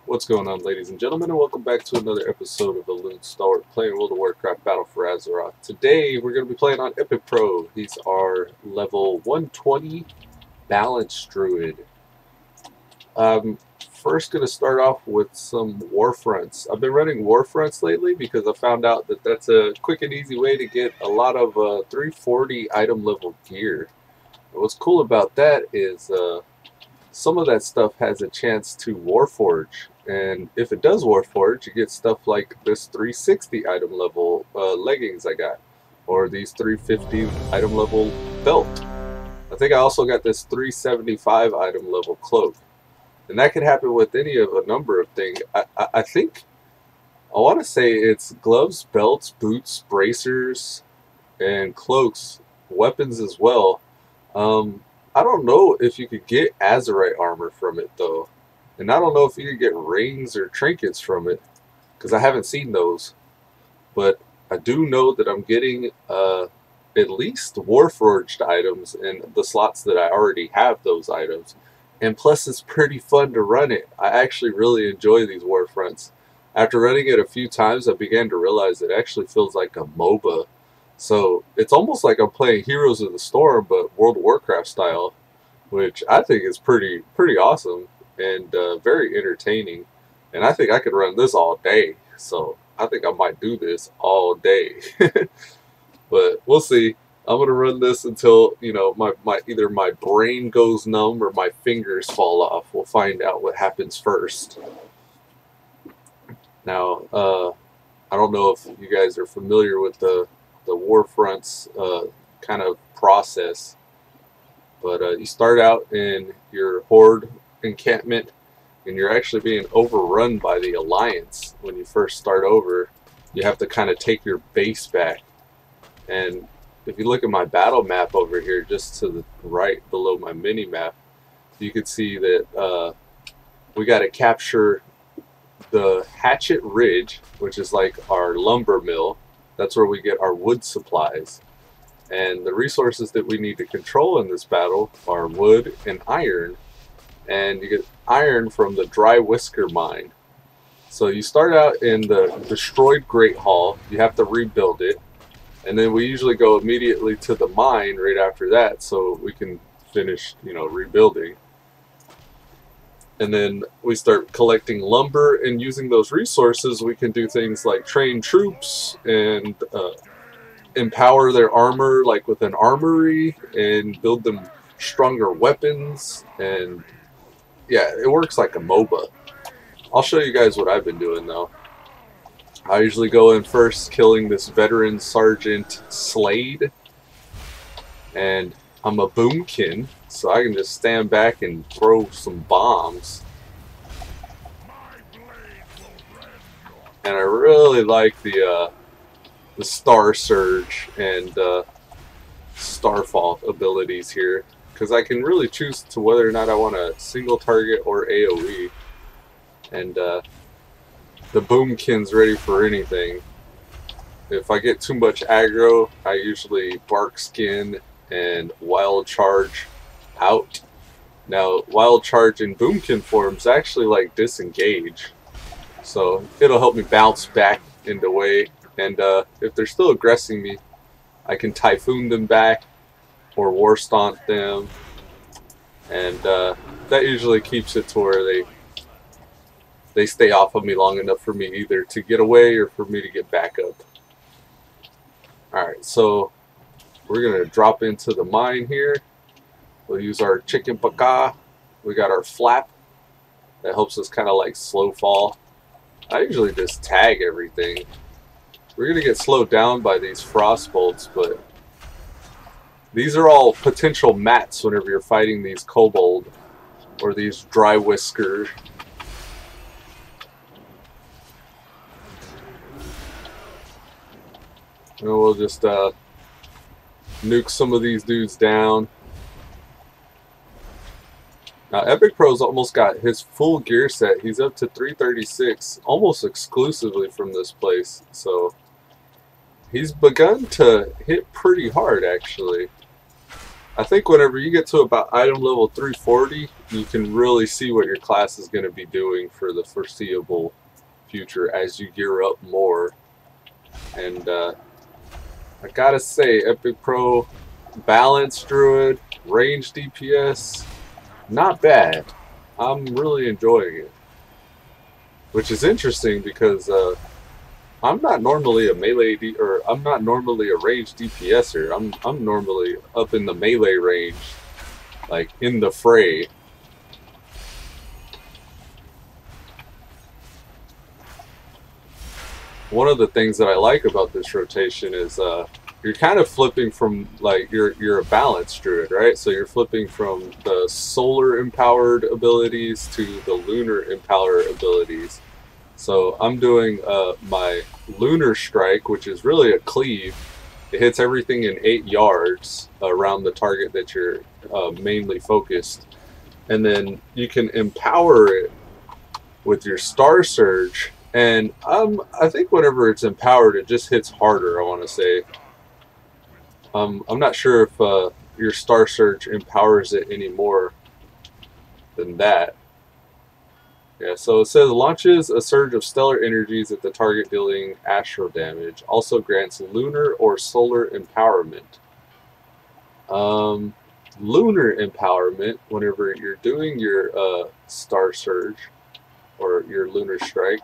What's going on, ladies and gentlemen, and welcome back to another episode of Elude Stalwart playing World of Warcraft Battle for Azeroth. Today we're going to be playing on Epicpro. He's our level 120 balanced Druid. First going to start off with some Warfronts. I've been running Warfronts lately because I found out that that's a quick and easy way to get a lot of 340 item level gear. And what's cool about that is some of that stuff has a chance to Warforge, and if it does Warforge, you get stuff like this 360 item level leggings I got, or these 350 item level belt. I think I also got this 375 item level cloak, and that could happen with any of a number of things. I think I want to say it's gloves, belts, boots, bracers, and cloaks, weapons as well. I don't know if you could get Azerite armor from it though, and I don't know if you could get rings or trinkets from it because I haven't seen those. But I do know that I'm getting at least Warforged items in the slots that I already have those items, and plus it's pretty fun to run it. I actually really enjoy these Warfronts. After running it a few times, I began to realize it actually feels like a MOBA. So it's almost like I'm playing Heroes of the Storm, but World of Warcraft style, which I think is pretty awesome and very entertaining. And I think I could run this all day. So I think I might do this all day. But we'll see. I'm gonna run this until either my brain goes numb or my fingers fall off. We'll find out what happens first. Now, I don't know if you guys are familiar with the Warfronts kind of process, but you start out in your Horde encampment, and you're actually being overrun by the Alliance. When you first start over, you have to kind of take your base back, and if you look at my battle map over here, just to the right below my mini map, you can see that we got to capture the Hatchet Ridge, which is like our lumber mill. That's where we get our wood supplies. And the resources that we need to control in this battle are wood and iron. And you get iron from the Dry Whisker mine. So you start out in the destroyed Great Hall. You have to rebuild it. And then we usually go immediately to the mine right after that so we can finish, rebuilding. And then we start collecting lumber, and using those resources we can do things like train troops and empower their armor, like with an armory, and build them stronger weapons. And yeah, it works like a MOBA. I'll show you guys what I've been doing though. I usually go in first, killing this veteran Sergeant Slade, and I'm a boomkin, so I can just stand back and throw some bombs. And I really like the Star Surge and Starfall abilities here, because I can really choose to whether or not I want a single target or AoE. And the boomkin's ready for anything. If I get too much aggro, I usually bark skin and wild charge out. Now, wild charge in boomkin forms actually like disengage, so it'll help me bounce back into way. And if they're still aggressing me, I can typhoon them back or war stomp them, and that usually keeps it to where they stay off of me long enough for me either to get away or for me to get back up. Alright, so we're going to drop into the mine here. We'll use our chicken baka. We got our flap. That helps us kind of like slow fall. I usually just tag everything. We're going to get slowed down by these frost bolts, but these are all potential mats whenever you're fighting these kobold or these dry whisker. And we'll just nuke some of these dudes down. Now Epicpro's almost got his full gear set. He's up to 336 almost exclusively from this place. So he's begun to hit pretty hard actually. I think whenever you get to about item level 340, you can really see what your class is going to be doing for the foreseeable future as you gear up more. And I gotta say, Epicpro, balanced Druid, range DPS, not bad. I'm really enjoying it. Which is interesting because I'm not normally a melee I'm not normally a range DPSer. I'm normally up in the melee range, like in the fray. One of the things that I like about this rotation is you're kind of flipping from, like, you're a balanced Druid, right? So you're flipping from the solar empowered abilities to the lunar empowered abilities. So I'm doing my lunar strike, which is really a cleave. It hits everything in 8 yards around the target that you're mainly focused. And then you can empower it with your Star Surge. And I think whenever it's empowered, it just hits harder, I want to say. I'm not sure if your Star Surge empowers it any more than that. Yeah, so it says launches a surge of stellar energies at the target dealing astral damage. Also grants lunar or solar empowerment. Lunar empowerment, whenever you're doing your Star Surge or your lunar strike,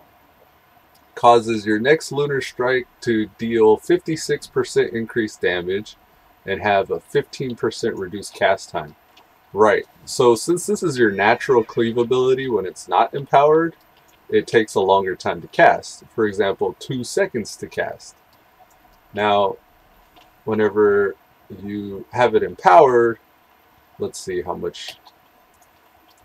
causes your next lunar strike to deal 56% increased damage and have a 15% reduced cast time. Right, so since this is your natural cleave ability when it's not empowered, it takes a longer time to cast. For example, 2 seconds to cast. Now, whenever you have it empowered, let's see how much.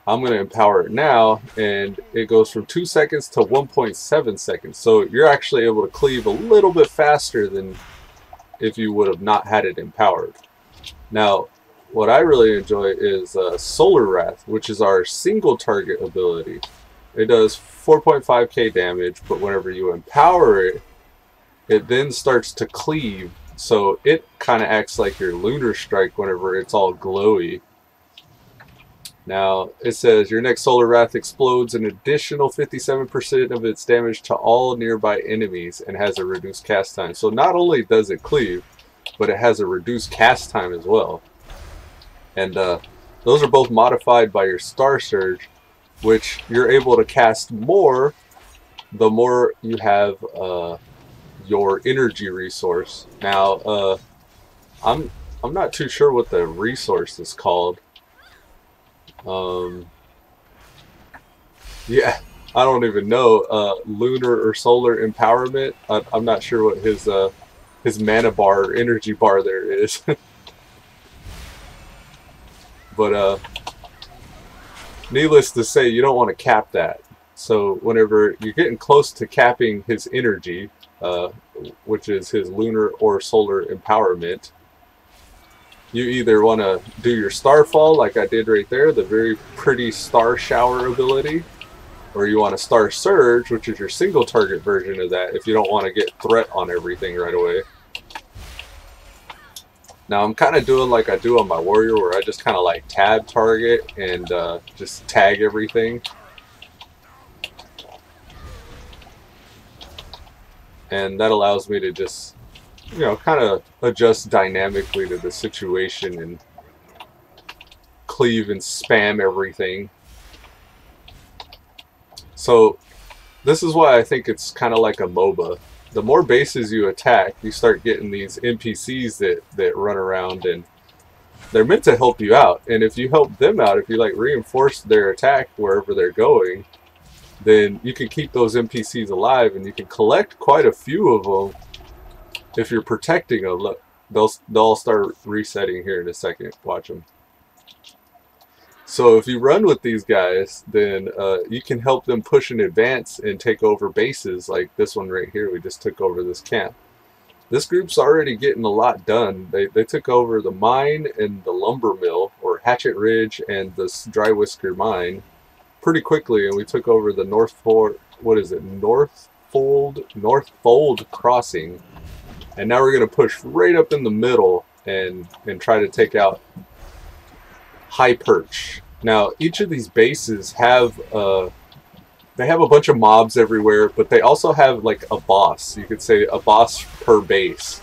I'm going to empower it now, and it goes from 2 seconds to 1.7 seconds. So you're actually able to cleave a little bit faster than if you would have not had it empowered. Now, what I really enjoy is Solar Wrath, which is our single target ability. It does 4.5k damage, but whenever you empower it, it then starts to cleave. So it kind of acts like your lunar strike whenever it's all glowy. Now, it says your next Solar Wrath explodes an additional 57% of its damage to all nearby enemies and has a reduced cast time. So not only does it cleave, but it has a reduced cast time as well. And those are both modified by your Star Surge, which you're able to cast more the more you have your energy resource. Now, I'm not too sure what the resource is called. Yeah, I don't even know. Lunar or solar empowerment. I'm not sure what his mana bar or energy bar there is. But needless to say, you don't want to cap that. So whenever you're getting close to capping his energy, which is his lunar or solar empowerment, you either want to do your Starfall, like I did right there, the very pretty Star Shower ability, or you want to Star Surge, which is your single target version of that if you don't want to get threat on everything right away. Now I'm kind of doing like I do on my warrior, where I just kind of like tab target and just tag everything. And that allows me to just, you know, kind of adjust dynamically to the situation and cleave and spam everything. So this is why I think it's kind of like a MOBA. The more bases you attack, you start getting these NPCs that run around, and they're meant to help you out. And if you help them out, if you like reinforce their attack wherever they're going, then you can keep those NPCs alive, and you can collect quite a few of them if you're protecting them. Look, they'll all start resetting here in a second. Watch them. So if you run with these guys, then you can help them push in advance and take over bases like this one right here. We just took over this camp. This group's already getting a lot done. They took over the mine and the lumber mill, or Hatchet Ridge and the Dry Whisker mine, pretty quickly, and we took over the Northfold crossing. And now we're going to push right up in the middle and try to take out high perch. Now each of these bases have they have a bunch of mobs everywhere, but they also have like a boss. You could say a boss per base.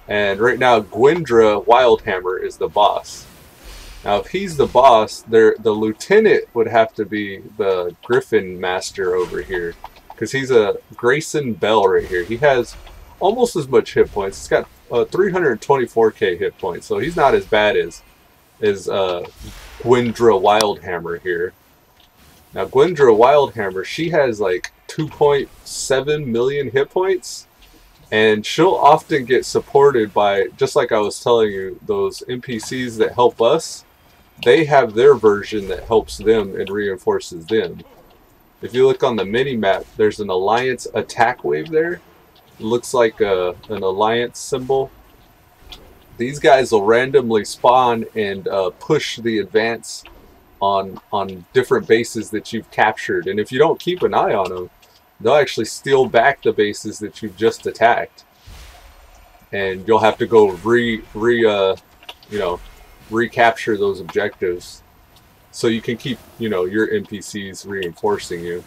And right now Gwendra Wildhammer is the boss. Now if he's the boss, the lieutenant would have to be the Griffin Master over here, because he's a Grayson Bell right here. He has almost as much hit points. He's got 324k hit points, so he's not as bad as Gwendra Wildhammer here. Now Gwendra Wildhammer, she has like 2.7 million hit points, and she'll often get supported by, just like I was telling you, those NPCs that help us. They have their version that helps them and reinforces them. If you look on the mini-map, there's an alliance attack wave there. It looks like an alliance symbol. These guys will randomly spawn and push the advance on different bases that you've captured. And if you don't keep an eye on them, they'll actually steal back the bases that you've just attacked. And you'll have to go recapture those objectives, so you can keep, your NPCs reinforcing you.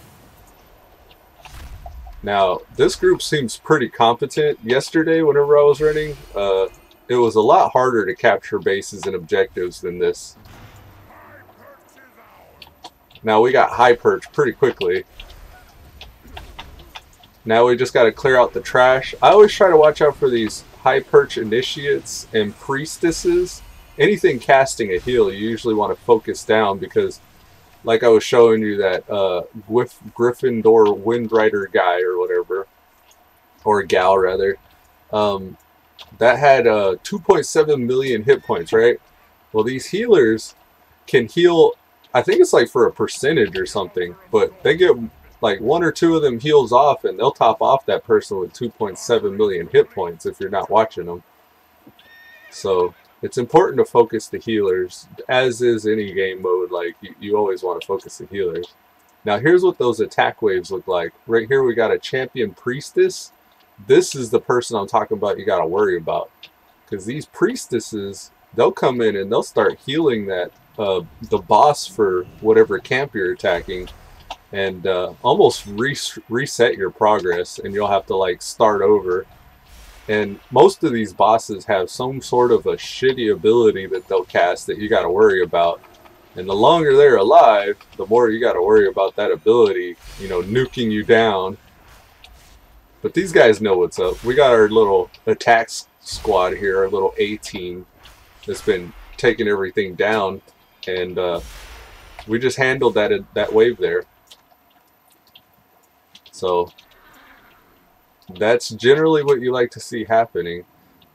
Now, this group seems pretty competent. Yesterday, whenever I was running, it was a lot harder to capture bases and objectives than this. Now, we got high perch pretty quickly. Now we just got to clear out the trash. I always try to watch out for these high perch initiates and priestesses. Anything casting a heal, you usually want to focus down, because like I was showing you that Gryffindor Windrider guy or whatever, or a gal rather, that had 2.7 million hit points, right? Well, these healers can heal, I think it's like for a percentage or something, but they get like 1 or 2 of them heals off and they'll top off that person with 2.7 million hit points if you're not watching them. So it's important to focus the healers, as is any game mode. Like, you always want to focus the healers. Now here's what those attack waves look like. Right here we got a champion priestess. This is the person I'm talking about you got to worry about, because these priestesses, they'll come in and they'll start healing that the boss for whatever camp you're attacking, and almost reset your progress, and you'll have to like start over. And most of these bosses have some sort of a shitty ability that they'll cast that you got to worry about. And the longer they're alive, the more you got to worry about that ability, nuking you down. But these guys know what's up. We got our little attack squad here, our little A team that's been taking everything down, and we just handled that wave there. So that's generally what you like to see happening.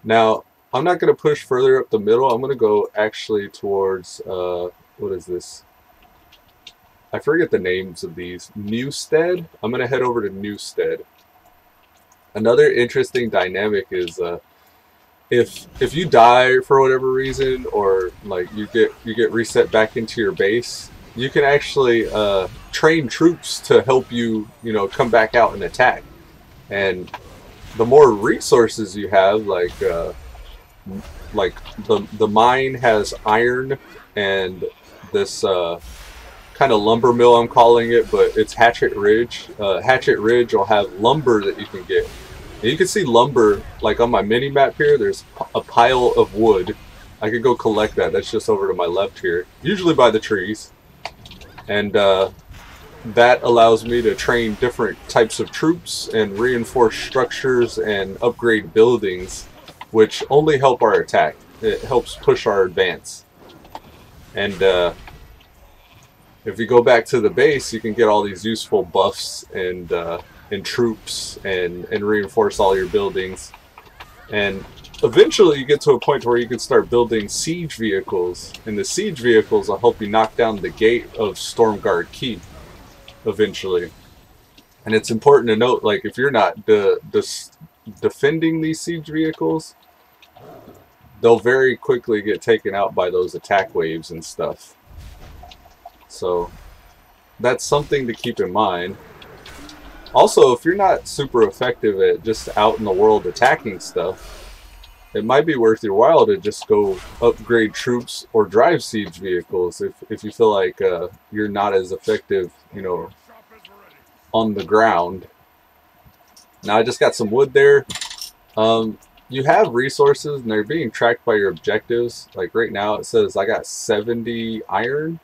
Now, I'm not going to push further up the middle. I'm going to go actually towards, what is this? I forget the names of these. Newstead? I'm going to head over to Newstead. Another interesting dynamic is if you die for whatever reason, or like you get reset back into your base, you can actually train troops to help you, come back out and attack. And the more resources you have, like the mine has iron, and this kind of lumber mill, I'm calling it, but it's Hatchet Ridge. Hatchet Ridge will have lumber that you can get. And you can see lumber, like on my mini map here, there's a pile of wood. I could go collect that. That's just over to my left here, usually by the trees. And that allows me to train different types of troops and reinforce structures and upgrade buildings, which only help our attack. It helps push our advance. And if you go back to the base, you can get all these useful buffs and troops and reinforce all your buildings. And eventually you get to a point where you can start building siege vehicles, and the siege vehicles will help you knock down the gate of Stormguard Keep eventually. And it's important to note, like, if you're not defending these siege vehicles, they'll very quickly get taken out by those attack waves and stuff. So that's something to keep in mind. Also, if you're not super effective at just out in the world attacking stuff, it might be worth your while to just go upgrade troops or drive siege vehicles if you feel like you're not as effective, you know, on the ground. Now I just got some wood there. You have resources and they're being tracked by your objectives. Like right now it says I got 70 iron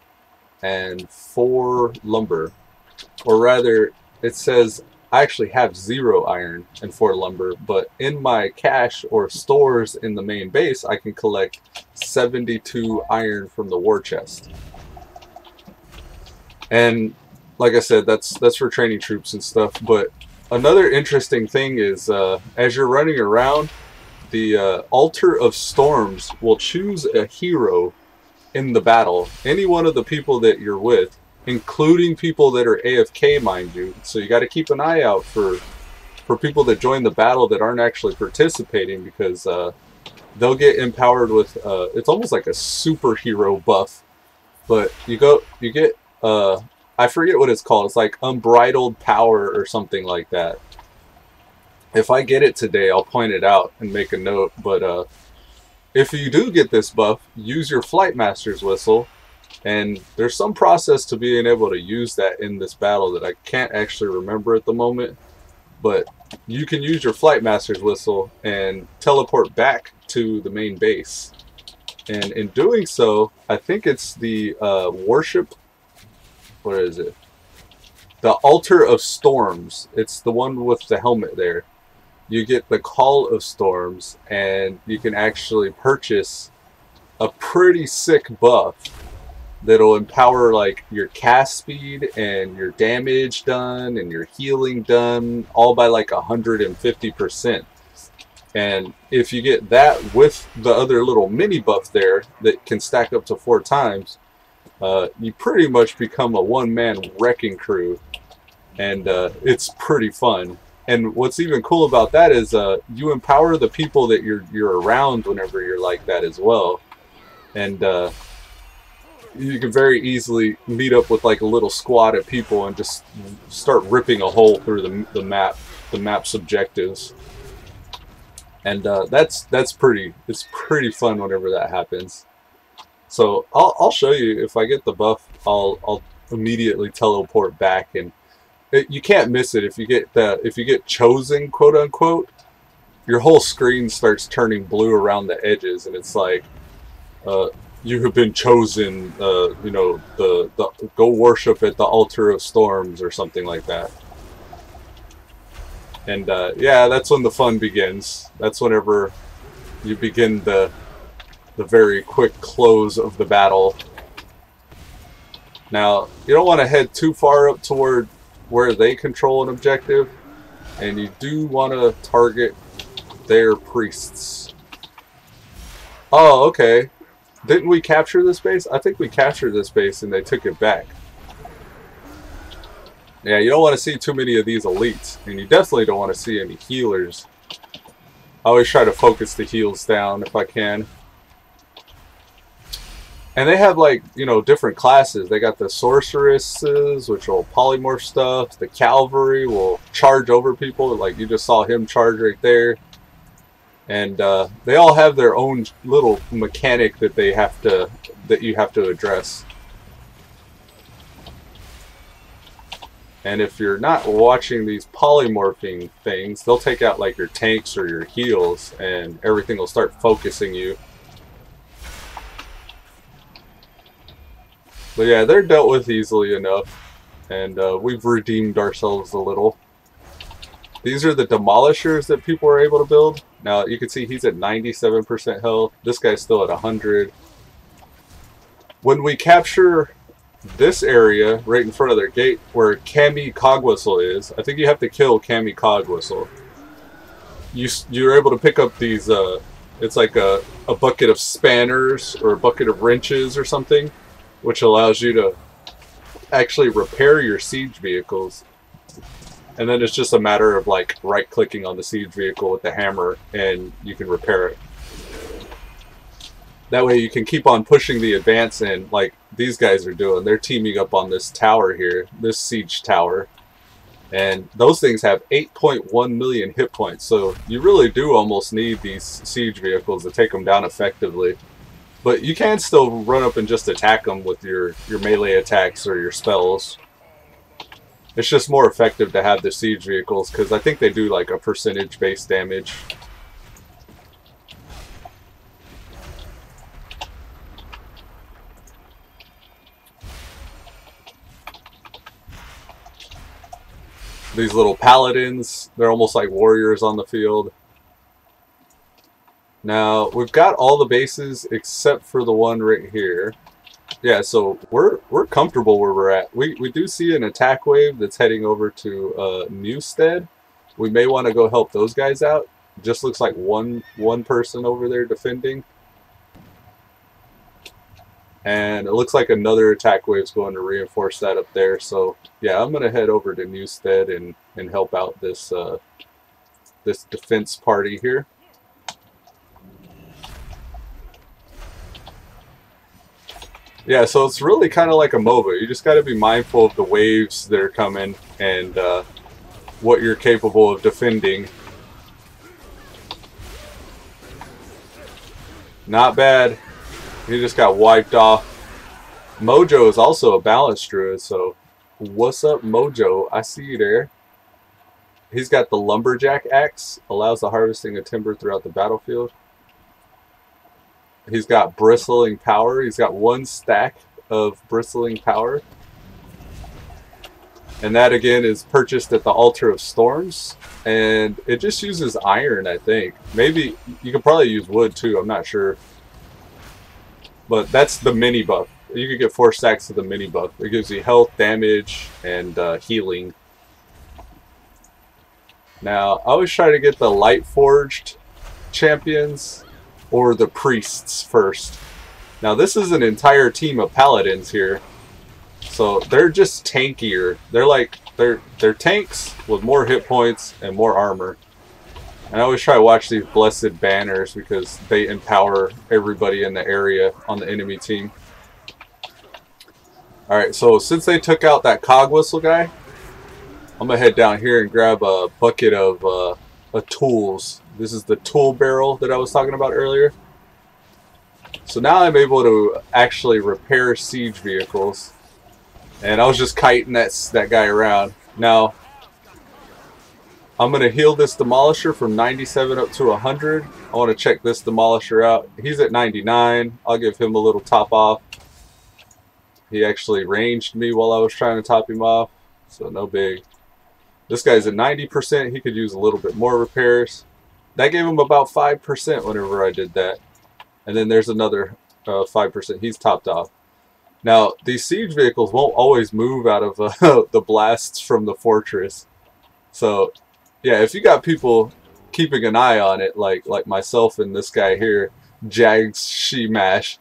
and 4 lumber. Or rather, it says I actually have 0 iron and 4 lumber, but in my cache or stores in the main base, I can collect 72 iron from the war chest. And like I said, that's for training troops and stuff. But another interesting thing is as you're running around, the Altar of Storms will choose a hero in the battle. Any one of the people that you're with, including people that are AFK, mind you. So you got to keep an eye out for people that join the battle that aren't actually participating, because they'll get empowered with it's almost like a superhero buff. But you get I forget what it's called. It's like unbridled power or something like that. If I get it today, I'll point it out and make a note. But if you do get this buff, use your Flight Master's Whistle. And there's some process to being able to use that in this battle that I can't actually remember at the moment. But you can use your Flight Master's Whistle and teleport back to the main base. And in doing so, I think it's the worship, what is it? The Altar of Storms. It's the one with the helmet there. You get the Call of Storms, and you can actually purchase a pretty sick buff that'll empower like your cast speed and your damage done and your healing done, all by like 150%. And if you get that with the other little mini buff there that can stack up to 4 times, you pretty much become a one-man wrecking crew, and it's pretty fun. And what's even cool about that is you empower the people that you're around whenever you're like that as well. And you can very easily meet up with like a little squad of people and just start ripping a hole through the map's objectives. And it's pretty fun whenever that happens. So I'll show you. If I get the buff, I'll immediately teleport back, and you can't miss it. If you get chosen, quote unquote, your whole screen starts turning blue around the edges, and it's like, you have been chosen. You know, the go worship at the Altar of Storms or something like that. And yeah, that's when the fun begins. That's whenever you begin the very quick close of the battle. Now, you don't want to head too far up toward where they control an objective, and you do want to target their priests. Oh, okay. Didn't we capture this base? I think we captured this base and they took it back. Yeah, you don't want to see too many of these elites, and you definitely don't want to see any healers. I always try to focus the heals down if I can. And they have, like, you know, different classes. They got the sorceresses, which will polymorph stuff. The cavalry will charge over people, like you just saw him charge right there. And they all have their own little mechanic that you have to address. And if you're not watching these polymorphing things, they'll take out like your tanks or your heals, and everything will start focusing you. But yeah, they're dealt with easily enough, and we've redeemed ourselves a little. These are the demolishers that people are able to build. Now you can see he's at 97% health. This guy's still at 100. When we capture this area right in front of their gate where Kami Cogwhistle is, I think you have to kill Kami Cogwhistle. You're able to pick up these, it's like a bucket of spanners or a bucket of wrenches or something, which allows you to actually repair your siege vehicles. And then it's just a matter of like right-clicking on the siege vehicle with the hammer and you can repair it. That way you can keep on pushing the advance in, like these guys are doing. They're teaming up on this tower here, this siege tower. And those things have 8.1 million hit points, so you really do almost need these siege vehicles to take them down effectively. But you can still run up and just attack them with your melee attacks or your spells. It's just more effective to have the siege vehicles, because I think they do like a percentage base damage. These little paladins, they're almost like warriors on the field. Now, we've got all the bases except for the one right here. Yeah, so we're comfortable where we're at. We do see an attack wave that's heading over to Newstead. We may want to go help those guys out. Just looks like one person over there defending. And it looks like another attack wave is going to reinforce that up there. So yeah, I'm going to head over to Newstead and help out this this defense party here. Yeah, so it's really kind of like a MOBA. You just got to be mindful of the waves that are coming and what you're capable of defending. Not bad. He just got wiped off. Mojo is also a balanced druid, so what's up, Mojo? I see you there. He's got the lumberjack axe, allows the harvesting of timber throughout the battlefield. He's got bristling power. He's got 1 stack of bristling power. And that again is purchased at the Altar of Storms. And it just uses iron, I think. Maybe you could probably use wood too, I'm not sure. But that's the mini buff. You could get 4 stacks of the mini buff. It gives you health, damage, and healing. Now, I always try to get the light forged champions or the priests first. Now, this is an entire team of paladins here. So they're just tankier. They're tanks with more hit points and more armor. And I always try to watch these blessed banners because they empower everybody in the area on the enemy team. Alright, so since they took out that cog whistle guy, I'm going to head down here and grab a bucket of tools. This is the tool barrel that I was talking about earlier. So now I'm able to actually repair siege vehicles. And I was just kiting that guy around. Now, I'm going to heal this Demolisher from 97 up to 100. I want to check this Demolisher out. He's at 99. I'll give him a little top off. He actually ranged me while I was trying to top him off, so no big. This guy's at 90%. He could use a little bit more repairs. That gave him about 5% whenever I did that. And then there's another 5%. He's topped off. Now, these siege vehicles won't always move out of the blasts from the fortress. So, yeah, if you got people keeping an eye on it, like myself and this guy here, Jags Shimash,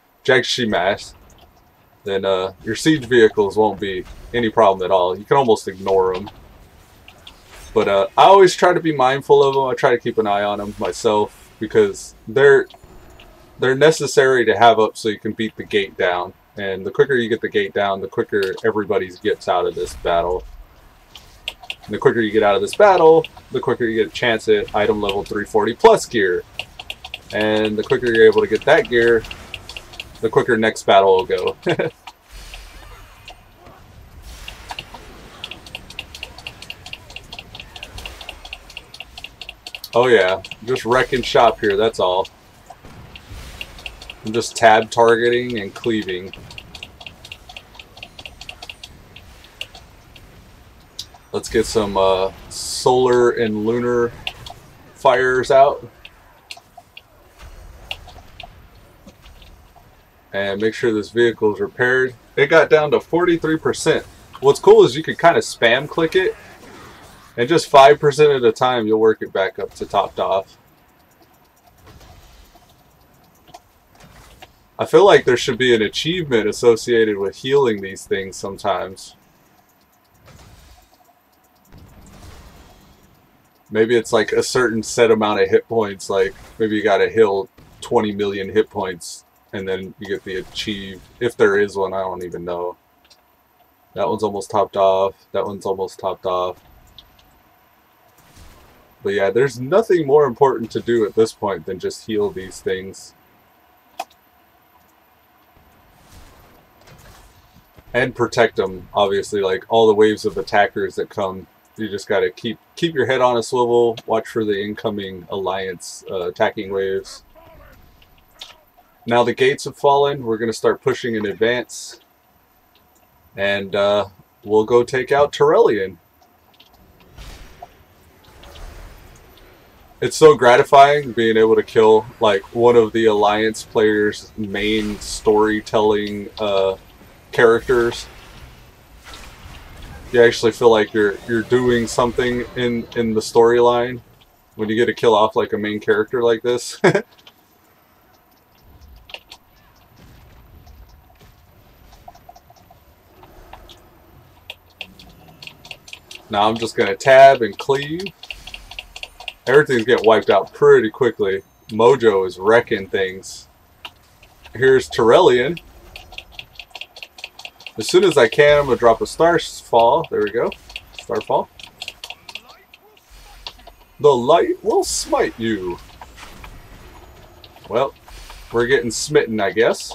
then your siege vehicles won't be any problem at all. You can almost ignore them. But I always try to be mindful of them. I try to keep an eye on them myself because they're necessary to have up so you can beat the gate down. And the quicker you get the gate down, the quicker everybody gets out of this battle. And the quicker you get out of this battle, the quicker you get a chance at item level 340 plus gear. And the quicker you're able to get that gear, the quicker next battle will go. Oh yeah, just wrecking shop here, that's all. I'm just tab targeting and cleaving. Let's get some solar and lunar fires out. And make sure this vehicle is repaired. It got down to 43%. What's cool is you can kind of spam click it. And just 5% at a time, you'll work it back up to topped off. I feel like there should be an achievement associated with healing these things sometimes. Maybe it's like a certain set amount of hit points, like maybe you gotta heal 20 million hit points and then you get the achieve. If there is one, I don't even know. That one's almost topped off. That one's almost topped off. But yeah, there's nothing more important to do at this point than just heal these things. And protect them, obviously, like all the waves of attackers that come. You just gotta keep your head on a swivel, watch for the incoming alliance attacking waves. Now the gates have fallen, we're gonna start pushing in advance. And we'll go take out Turellian. It's so gratifying being able to kill like one of the alliance players' main storytelling characters. You actually feel like you're doing something in the storyline when you get to kill off like a main character like this. Now I'm just gonna tab and cleave. Everything's getting wiped out pretty quickly. Mojo is wrecking things. Here's Turellian. As soon as I can, I'm going to drop a Starfall. There we go. Starfall. The light will smite you. Well, we're getting smitten, I guess.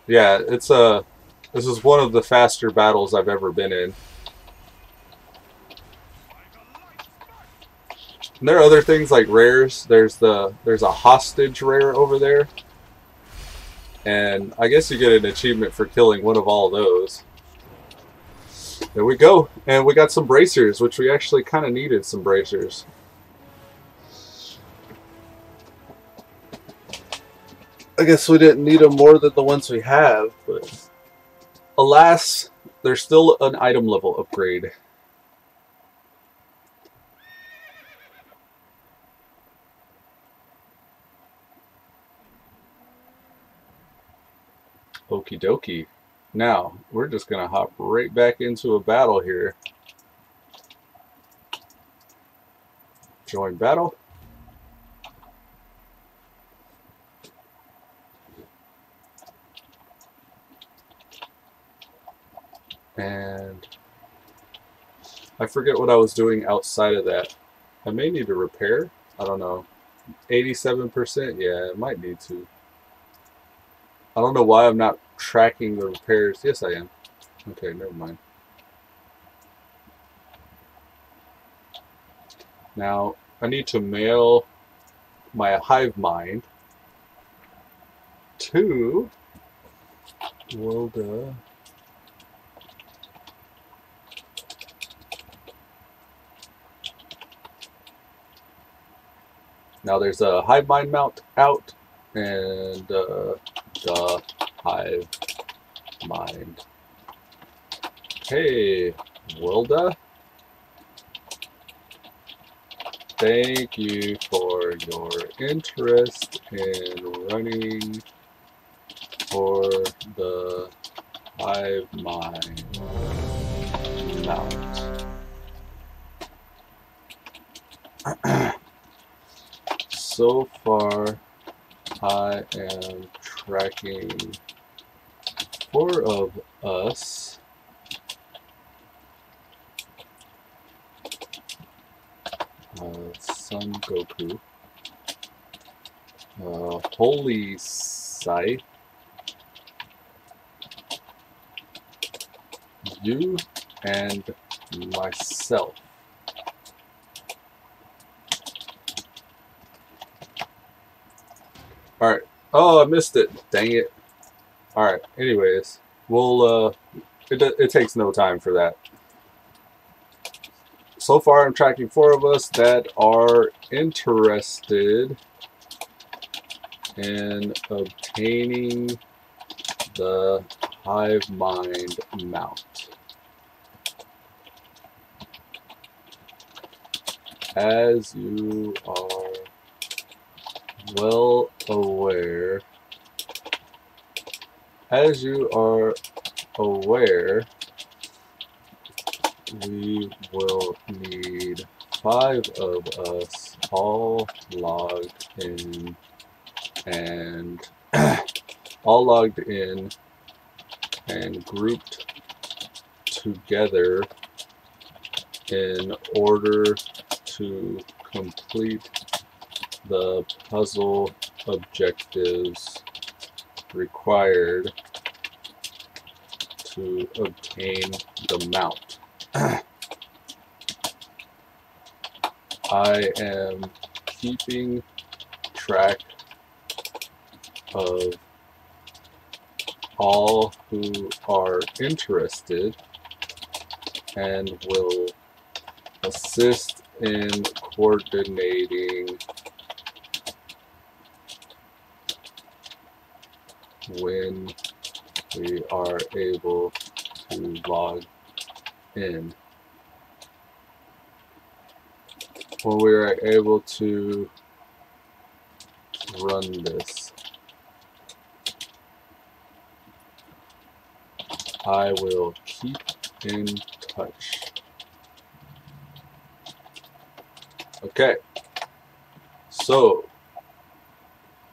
Yeah, it's this is one of the faster battles I've ever been in. And there are other things like rares. There's a hostage rare over there. And I guess you get an achievement for killing one of all those. There we go. And we got some bracers, which we actually kind of needed some bracers. I guess we didn't need them more than the ones we have, but alas, there's still an item level upgrade. Okie dokie. Now, we're just going to hop right back into a battle here. Join battle. And I forget what I was doing outside of that. I may need to repair. I don't know. 87%? Yeah, I might need to. I don't know why I'm not tracking the repairs. Yes, I am. Okay, never mind. Now, I need to mail my hive mind to Wilda. Now there's a hive mind mount out and the hive mind. Hey, Wilda. Thank you for your interest in running for the hive mind mount. So far, I am tracking 4 of us. Sun Goku. Holy Scythe. You and myself. Alright. Oh, I missed it. Dang it. Alright. Anyways, we'll, it takes no time for that. So far, I'm tracking 4 of us that are interested in obtaining the hive mind mount. As you are well aware, we will need 5 of us all logged in and grouped together in order to complete the puzzle objectives required to obtain the mount. I am keeping track of all who are interested and will assist in coordinating when we are able to log in. When we are able to run this, I will keep in touch. Okay, so,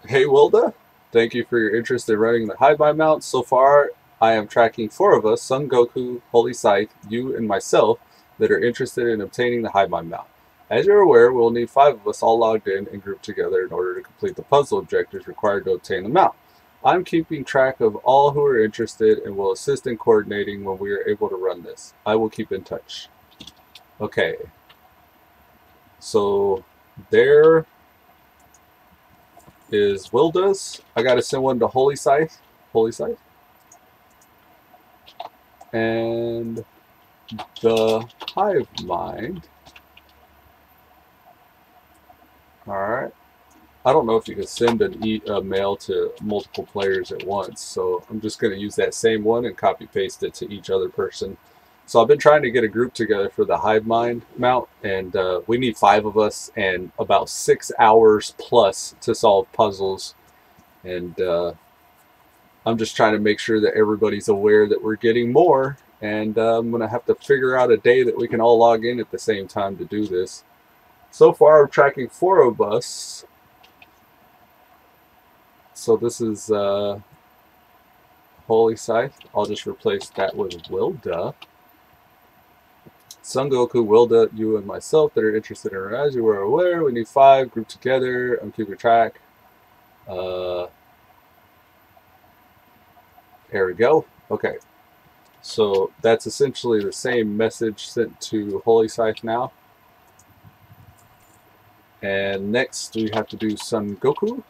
hey Wilda, thank you for your interest in running the Hive Mind mount. So far, I am tracking 4 of us, Sun Goku, Holy Scythe, you, and myself, that are interested in obtaining the Hive Mind mount. As you're aware, we'll need 5 of us all logged in and grouped together in order to complete the puzzle objectives required to obtain the mount. I'm keeping track of all who are interested and will assist in coordinating when we are able to run this. I will keep in touch. Okay. So, there is Wilda's. I gotta send one to Holy Scythe. Holy Scythe. And the Hive Mind. Alright. I don't know if you can send a mail to multiple players at once, so I'm just going to use that same one and copy paste it to each other person. So I've been trying to get a group together for the Hive Mind mount, and we need 5 of us and about 6 hours plus to solve puzzles. And I'm just trying to make sure that everybody's aware that we're getting more, and I'm going to have to figure out a day that we can all log in at the same time to do this. So far I'm tracking 4 of us. So this is Holy Scythe. I'll just replace that with Wilda. Sun Goku, Wilda, you, and myself that are interested in her. As you were aware, we need 5 grouped together. I'm keeping track. There we go. Okay. So that's essentially the same message sent to Holy Scythe now. And next we have to do Sun Goku.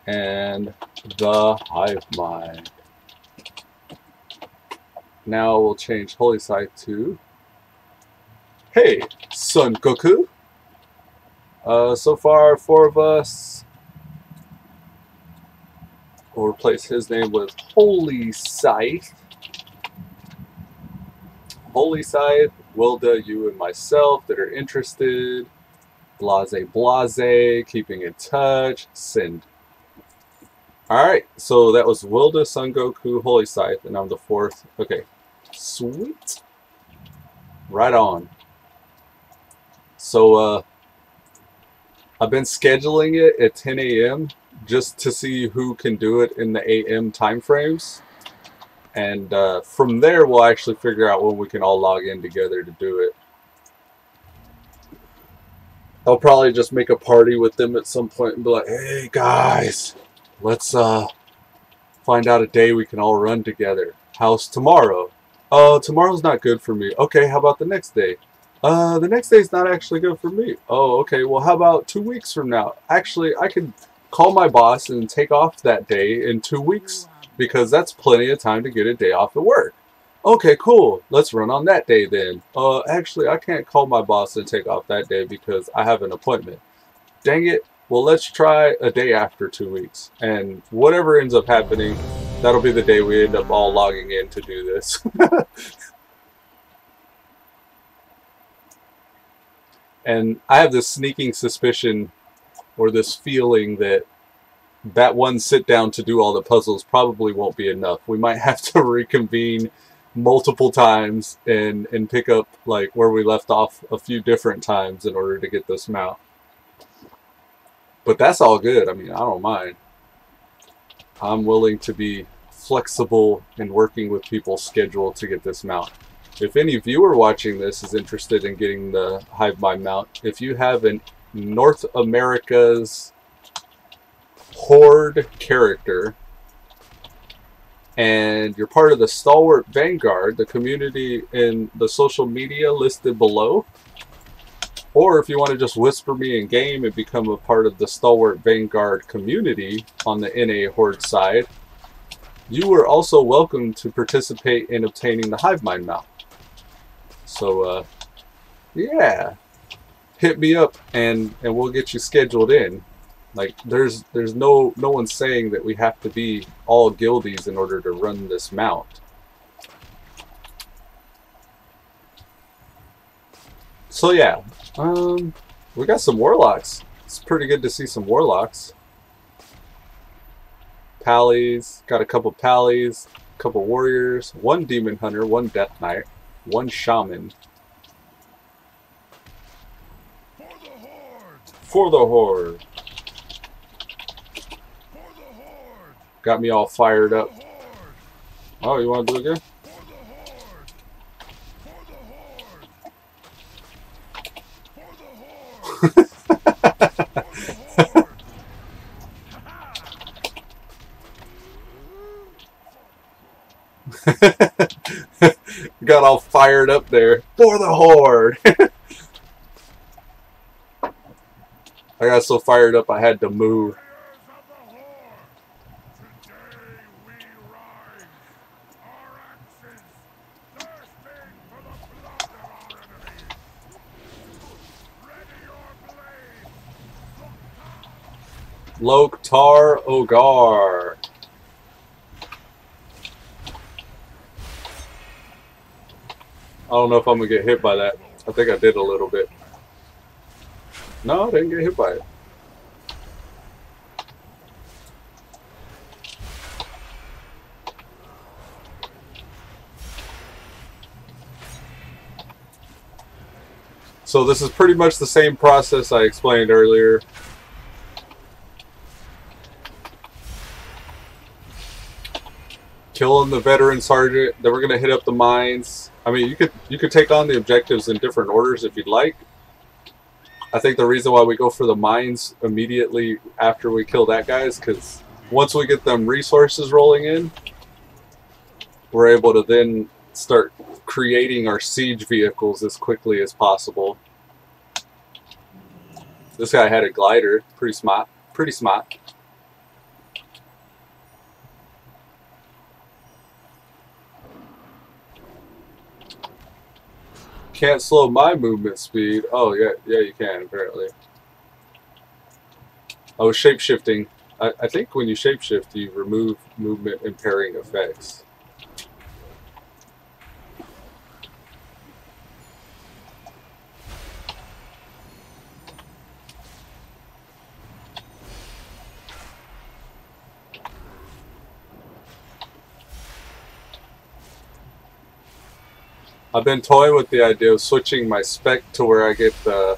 And the Hive Mind. Now we'll change Holy Scythe to, hey, Sun Goku. So far, 4 of us. We'll replace his name with Holy Scythe. Holy Scythe, Wilda, you, and myself that are interested. Blase, blase, keeping in touch. Send. Alright, so that was Wilda, Sun Goku, Holy Scythe, and I'm the 4th. Okay, sweet. Right on. So, I've been scheduling it at 10 a.m. just to see who can do it in the AM time frames. And from there, we'll actually figure out when we can all log in together to do it. I'll probably just make a party with them at some point and be like, hey, guys. Let's find out a day we can all run together. How's tomorrow? Tomorrow's not good for me. Okay, how about the next day? The next day's not actually good for me. Oh, okay, well how about 2 weeks from now? Actually, I could call my boss and take off that day in 2 weeks because that's plenty of time to get a day off at work. Okay, cool. Let's run on that day then. Actually, I can't call my boss and take off that day because I have an appointment. Dang it. Well, let's try a day after 2 weeks. And whatever ends up happening, that'll be the day we end up all logging in to do this. And I have this sneaking suspicion or this feeling that that one sit down to do all the puzzles probably won't be enough. We might have to reconvene multiple times and pick up like where we left off a few different times in order to get this mount. But that's all good. I mean, I don't mind. I'm willing to be flexible in working with people's schedule to get this mount. If any viewer watching this is interested in getting the Hive Mind mount, if you have an North America's Horde character and you're part of the Stalwart Vanguard, the community in the social media listed below, or if you want to just whisper me in game and become a part of the Stalwart Vanguard community on the NA Horde side, you are also welcome to participate in obtaining the Hive Mind mount. So, yeah, hit me up and we'll get you scheduled in. Like, there's no one saying that we have to be all guildies in order to run this mount. So yeah, we got some warlocks. It's pretty good to see some warlocks. Pallies, got a couple pallies, a couple warriors, one demon hunter, one death knight, one shaman. For the Horde. Got me all fired up. Oh, you want to do it again? Got all fired up there. For the Horde! I got so fired up I had to move. Loktar Ogar. I don't know if I'm going to get hit by that. I think I did a little bit. No, I didn't get hit by it. So this is pretty much the same process I explained earlier. Killing the veteran sergeant, then we're gonna hit up the mines. I mean, you could take on the objectives in different orders if you'd like. I think the reason why we go for the mines immediately after we kill that guy is because once we get them resources rolling in, we're able to then start creating our siege vehicles as quickly as possible. This guy had a glider, pretty smart, pretty smart. Can't slow my movement speed. Oh, yeah, you can, apparently. Oh, shape-shifting. I think when you shape-shift, you remove movement impairing effects. I've been toying with the idea of switching my spec to where I get the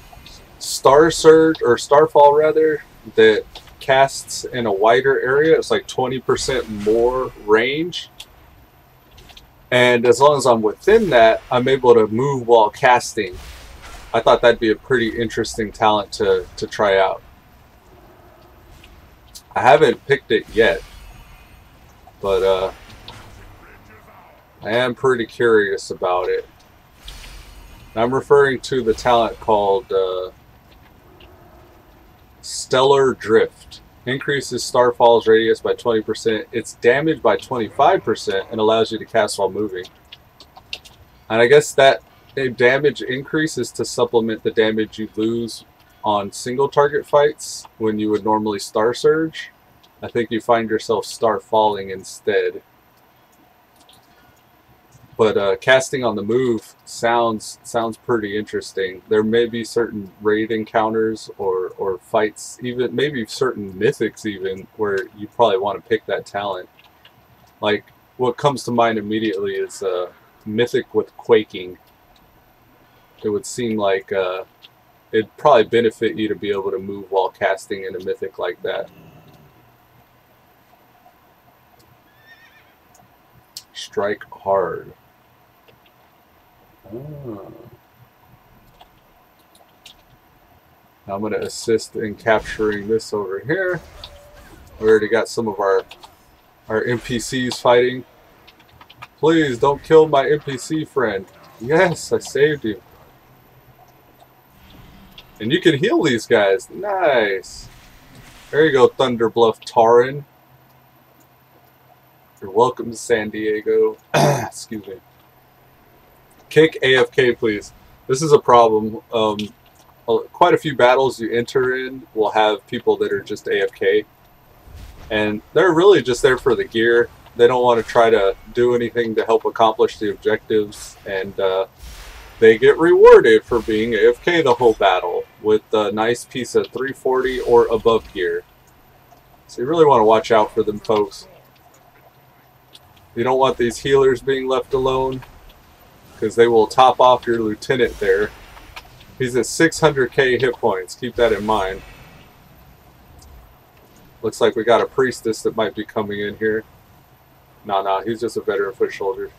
Star Surge, or Starfall rather, that casts in a wider area. It's like 20% more range. And as long as I'm within that, I'm able to move while casting. I thought that'd be a pretty interesting talent to try out. I haven't picked it yet, but I am pretty curious about it. I'm referring to the talent called Stellar Drift. Increases Starfall's radius by 20%, its damage by 25%, and allows you to cast while moving. And I guess that damage increase is to supplement the damage you lose on single target fights when you would normally Star Surge. I think you find yourself Star Falling instead. But casting on the move sounds pretty interesting. There may be certain raid encounters or fights, even maybe certain mythics even, where you probably want to pick that talent. Like, what comes to mind immediately is mythic with quaking. It would seem like it'd probably benefit you to be able to move while casting in a mythic like that. Strike hard. Oh. Now I'm going to assist in capturing this over here. We already got some of our NPCs fighting. Please don't kill my NPC friend. Yes, I saved you. And you can heal these guys. Nice. There you go, Thunder Bluff Tauren. You're welcome to San Diego. Excuse me. Kick AFK, please. This is a problem. Quite a few battles you enter in will have people that are just AFK. And they're really just there for the gear. They don't want to try to do anything to help accomplish the objectives. And they get rewarded for being AFK the whole battle with a nice piece of 340 or above gear. So you really want to watch out for them, folks. You don't want these healers being left alone, because they will top off your lieutenant there. He's at 600k hit points. Keep that in mind. Looks like we got a priestess that might be coming in here. Nah, he's just a veteran foot soldier.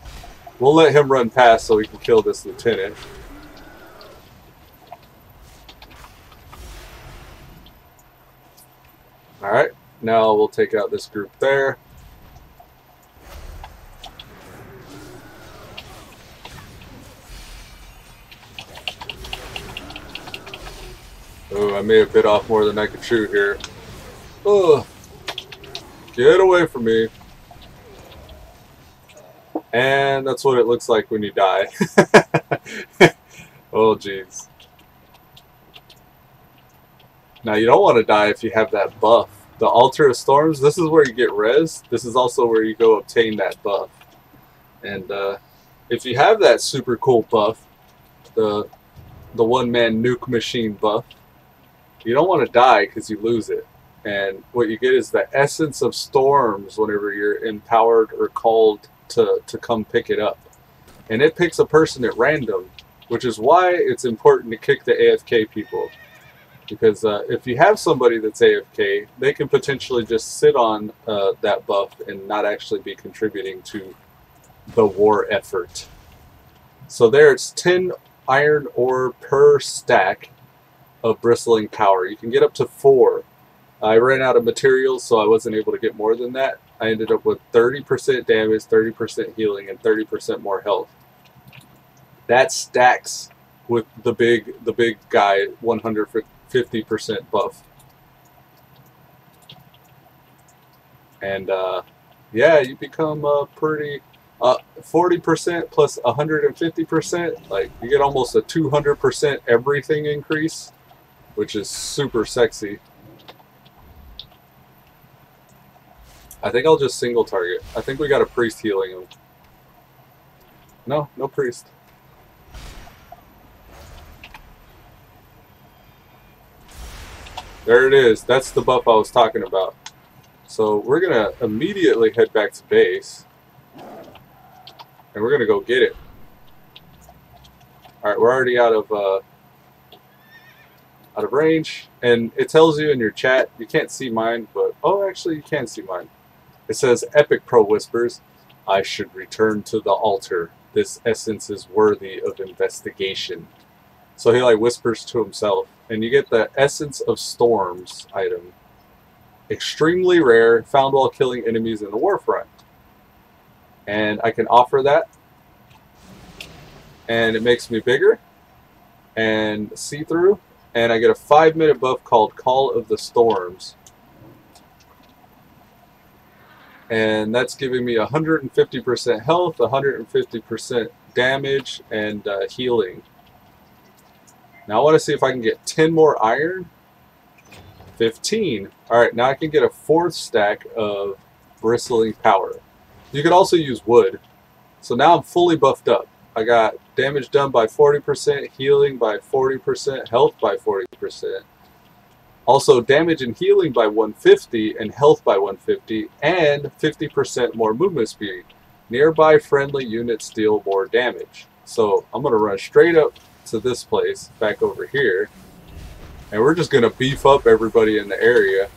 We'll let him run past so we can kill this lieutenant. Alright, now we'll take out this group there. Oh, I may have bit off more than I could chew here. Ugh. Get away from me. And that's what it looks like when you die. Oh, jeez. Now, you don't want to die if you have that buff. The Altar of Storms, this is where you get res. This is also where you go obtain that buff. And if you have that super cool buff, the one-man nuke machine buff, you don't want to die because you lose it. And what you get is the Essence of Storms whenever you're empowered or called to come pick it up. And it picks a person at random, which is why it's important to kick the AFK people. Because if you have somebody that's AFK, they can potentially just sit on that buff and not actually be contributing to the war effort. So there, it's 10 iron ore per stack of bristling power. You can get up to 4. I ran out of materials, so I wasn't able to get more than that. I ended up with 30% damage, 30% healing, and 30% more health. That stacks with the big guy 150% buff. And yeah, you become pretty 40% plus 150%. Like, you get almost a 200% everything increase, which is super sexy. I think I'll just single target. I think we got a priest healing him. No priest. There it is. That's the buff I was talking about. So we're going to immediately head back to base. And we're going to go get it. Alright, we're already out of range. And it tells you in your chat, you can't see mine, but oh, actually you can see mine. It says, Epicpro whispers, I should return to the altar. This essence is worthy of investigation. So he like whispers to himself. And you get the Essence of Storms item. Extremely rare, found while killing enemies in the warfront. And I can offer that. And it makes me bigger. And see-through. And I get a 5-minute buff called Call of the Storms. And that's giving me 150% health, 150% damage, and healing. Now I want to see if I can get 10 more iron. 15. Alright, now I can get a 4th stack of bristling power. You can also use wood. So now I'm fully buffed up. I got damage done by 40%, healing by 40%, health by 40%. Also damage and healing by 150 and health by 150 and 50% more movement speed. Nearby friendly units deal more damage. So I'm going to run straight up to this place, back over here. And we're just going to beef up everybody in the area.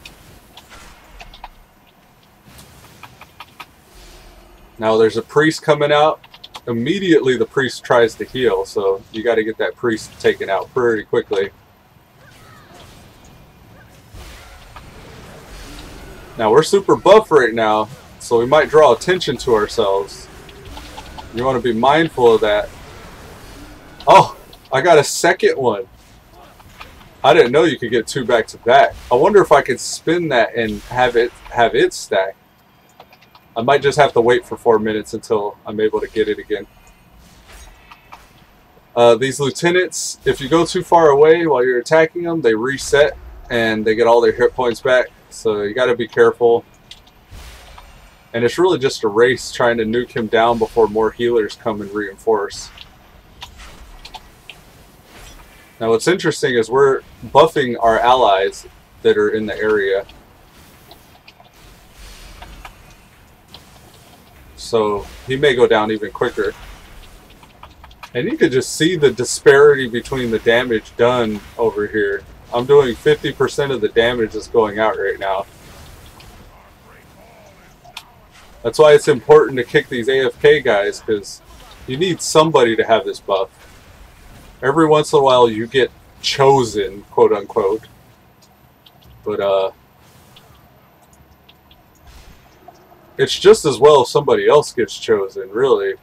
Now there's a priest coming out. immediately the priest tries to heal, so you got to get that priest taken out pretty quickly. Now we're super buff right now, so we might draw attention to ourselves. You want to be mindful of that. Oh, I got a second one. I didn't know you could get 2 back to back. I wonder if I could spin that and have it stack. I might just have to wait for 4 minutes until I'm able to get it again. These lieutenants, if you go too far away while you're attacking them, they reset and they get all their hit points back. So you got to be careful. And it's really just a race trying to nuke him down before more healers come and reinforce. Now what's interesting is we're buffing our allies that are in the area. So he may go down even quicker. And you can just see the disparity between the damage done over here. I'm doing 50% of the damage that's going out right now. That's why it's important to kick these AFK guys, because you need somebody to have this buff. Every once in a while you get chosen, quote unquote. But it's just as well if somebody else gets chosen, really.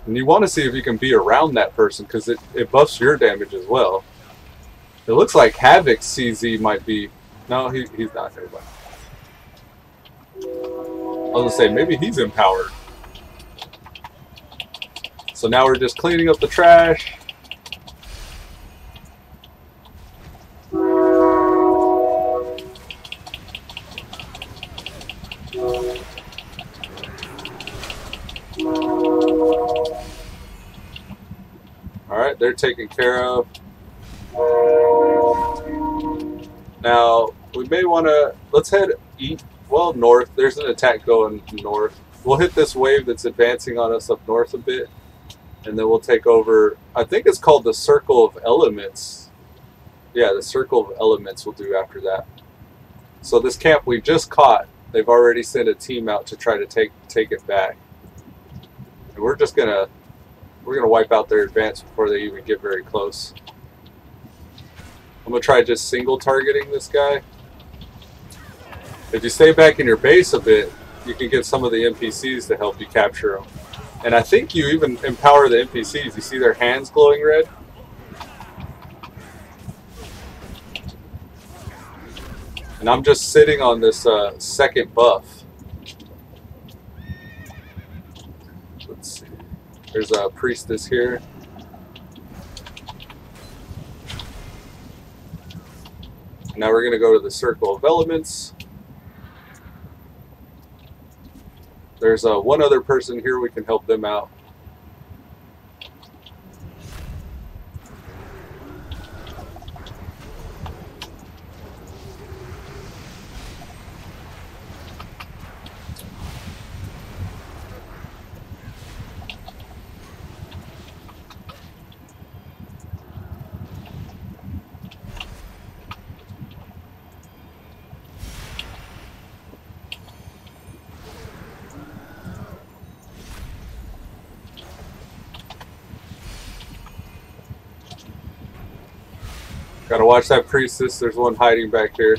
And you want to see if you can be around that person, because it buffs your damage as well. It looks like Havoc's CZ might be... No, he's not. Never mind. I was going to say, maybe he's empowered. So now we're just cleaning up the trash. Alright, they're taken care of. Now, we may want to... Let's head north. There's an attack going north. We'll hit this wave that's advancing on us up north a bit. And then we'll take over... I think it's called the Circle of Elements. Yeah, the Circle of Elements we'll do after that. So this camp we just caught, they've already sent a team out to try to take it back. And we're just gonna wipe out their advance before they even get very close. I'm gonna try just single targeting this guy. If you stay back in your base a bit, you can get some of the NPCs to help you capture them. And I think you even empower the NPCs. You see their hands glowing red? And I'm just sitting on this second buff. Let's see. There's a priestess here. Now we're going to go to the Circle of Elements. There's one other person here, we can help them out. Gotta watch that priestess. There's one hiding back here.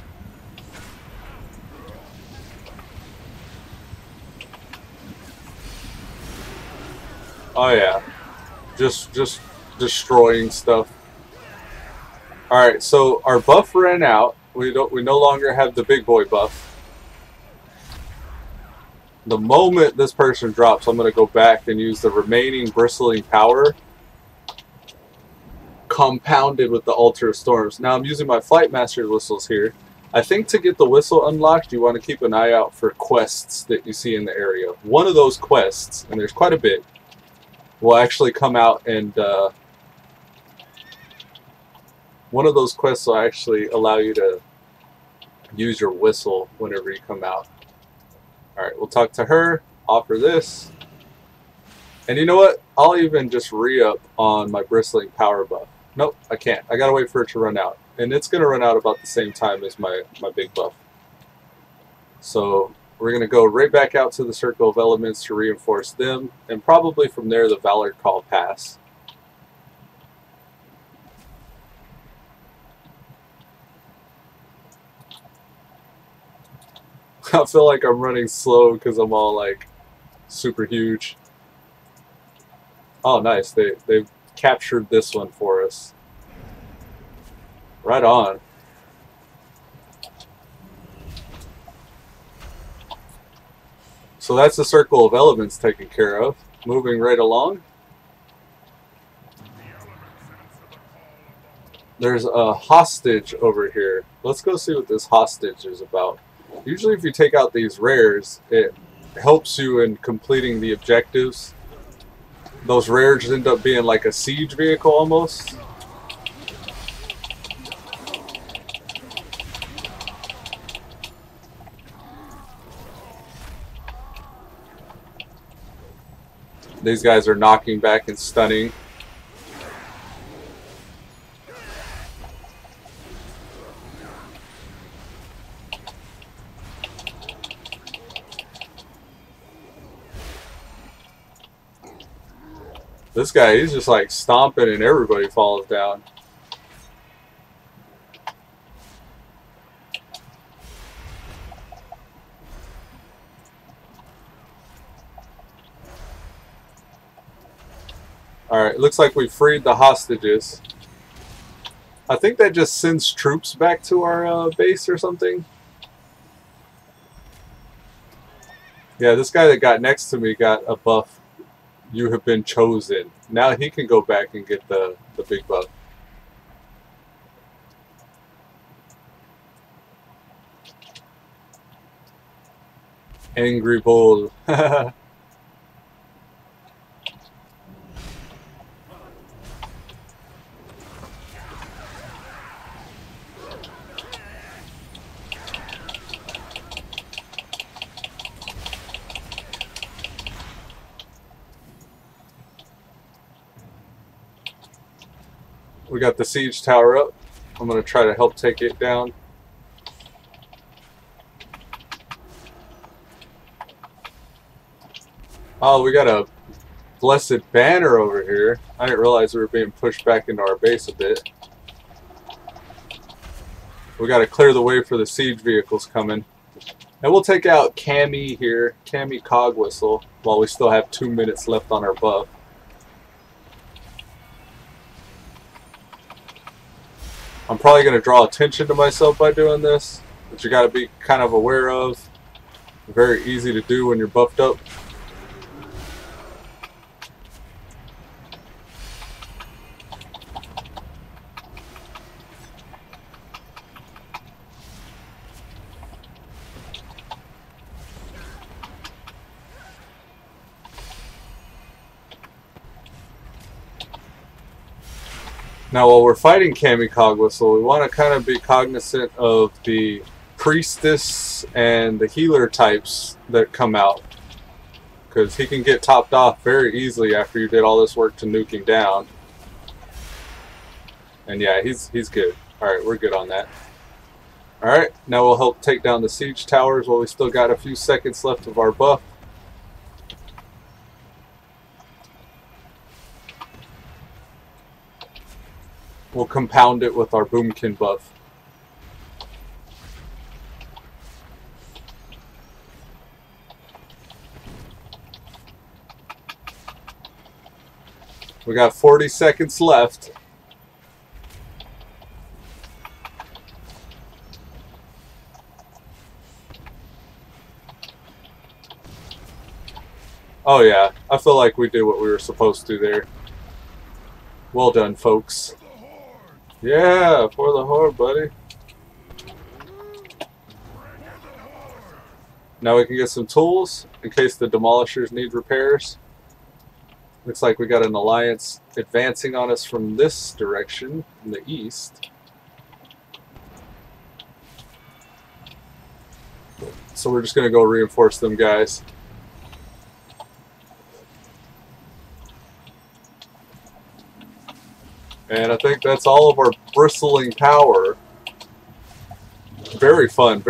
Oh yeah, just destroying stuff. All right, so our buff ran out. We no longer have the big boy buff. The moment this person drops, I'm gonna go back and use the remaining bristling power, compounded with the Altar of Storms. Now I'm using my Flight Master whistles here. I think to get the whistle unlocked, you want to keep an eye out for quests that you see in the area. One of those quests, and there's quite a bit, will actually come out and one of those quests will actually allow you to use your whistle whenever you come out. Alright, we'll talk to her, offer this. And you know what? I'll even just re-up on my bristling power buff. Nope, I can't. I gotta wait for it to run out. And it's gonna run out about the same time as my big buff. So We're going to go right back out to the Circle of Elements to reinforce them, and probably from there the Valor Call pass. I feel like I'm running slow because I'm all like super huge. Oh, nice. They've captured this one for us. Right on. So that's the Circle of Elements taken care of. Moving right along. There's a hostage over here. Let's go see what this hostage is about. Usually if you take out these rares, it helps you in completing the objectives. Those rares end up being like a siege vehicle almost. These guys are knocking back and stunning. This guy, he's just like stomping and everybody falls down. Alright, looks like we freed the hostages. I think that just sends troops back to our base or something. Yeah, this guy that got next to me got a buff. You have been chosen. Now he can go back and get the big buff. Angry Bull. We got the siege tower up. I'm going to try to help take it down. Oh, we got a blessed banner over here. I didn't realize we were being pushed back into our base a bit. We got to clear the way for the siege vehicles coming. And we'll take out Cammy here, Cammy Cogwhistle, while we still have 2 minutes left on our buff. I'm probably going to draw attention to myself by doing this, but you got to be kind of aware of. Very easy to do when you're buffed up. Now, while we're fighting Cammy Cogwhistle, we want to kind of be cognizant of the Priestess and the healer types that come out, because he can get topped off very easily after you did all this work to nuke him down. And yeah, he's good. Alright, we're good on that. Alright, now we'll help take down the siege towers while we still got a few seconds left of our buff. We'll compound it with our Boomkin buff. We got 40 seconds left. Oh yeah, I feel like we did what we were supposed to there. Well done, folks. Yeah, for the Horde, buddy. Now we can get some tools in case the demolishers need repairs. Looks like we got an alliance advancing on us from this direction, in the east. So we're just going to go reinforce them guys. And I think that's all of our bristling power. Very fun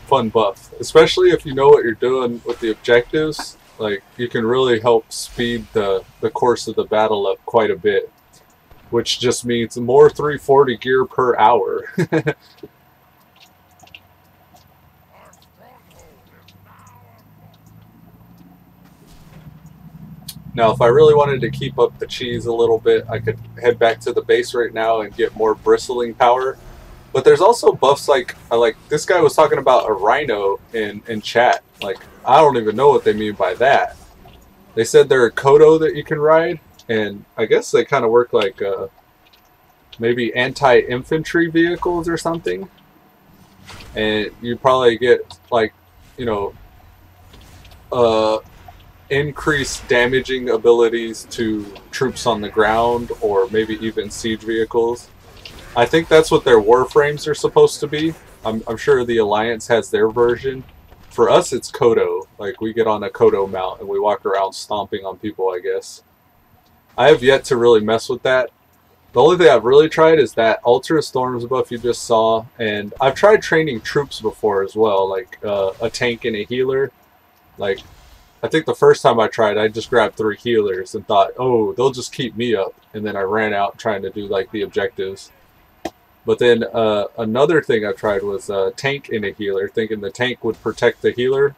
fun buff, especially if you know what you're doing with the objectives. Like, you can really help speed the course of the battle up quite a bit, which just means more 340 gear per hour. Now, if I really wanted to keep up the cheese a little bit, I could head back to the base right now and get more bristling power. But there's also buffs like this guy was talking about a rhino in chat. Like, I don't even know what they mean by that. They said they're a Kodo that you can ride, and I guess they kind of work like maybe anti-infantry vehicles or something. And you probably get, like, you know, increased damaging abilities to troops on the ground, or maybe even siege vehicles. I think that's what their warframes are supposed to be. I'm sure the Alliance has their version. For us, it's Kodo. Like, we get on a Kodo mount and we walk around stomping on people, I guess. I have yet to really mess with that. The only thing I've really tried is that Ultra Storms buff you just saw, and I've tried training troops before as well, like a tank and a healer. Like, I think the first time I tried, I just grabbed 3 healers and thought, oh, they'll just keep me up. And then I ran out trying to do, like, the objectives. But then another thing I tried was a tank and a healer, thinking the tank would protect the healer.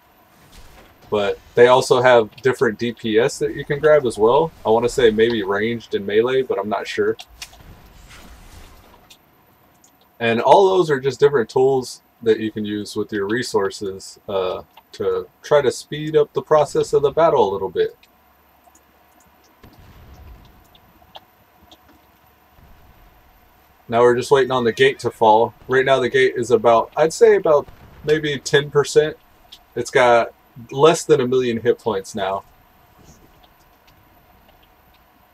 But they also have different DPS that you can grab as well. I want to say maybe ranged and melee, but I'm not sure. And all those are just different tools that you can use with your resources to try to speed up the process of the battle a little bit. Now we're just waiting on the gate to fall. Right now the gate is about, I'd say about maybe 10%. It's got less than 1 million hit points now.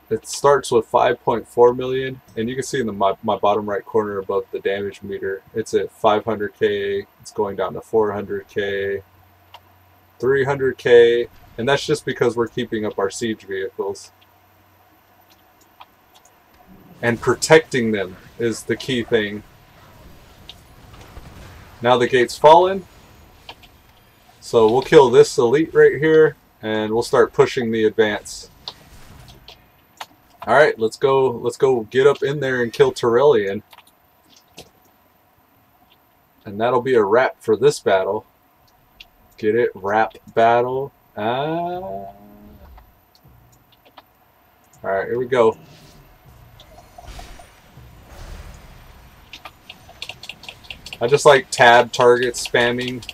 It starts with 5.4 million, and you can see in my bottom right corner above the damage meter, it's at 500k, it's going down to 400k, 300k, and that's just because we're keeping up our siege vehicles. And protecting them is the key thing. Now the gate's fallen, so we'll kill this elite right here, and we'll start pushing the advance. Alright, let's go get up in there and kill Turellian. And that'll be a wrap for this battle. Get it? Wrap battle. Alright, here we go. I just like tab target spamming,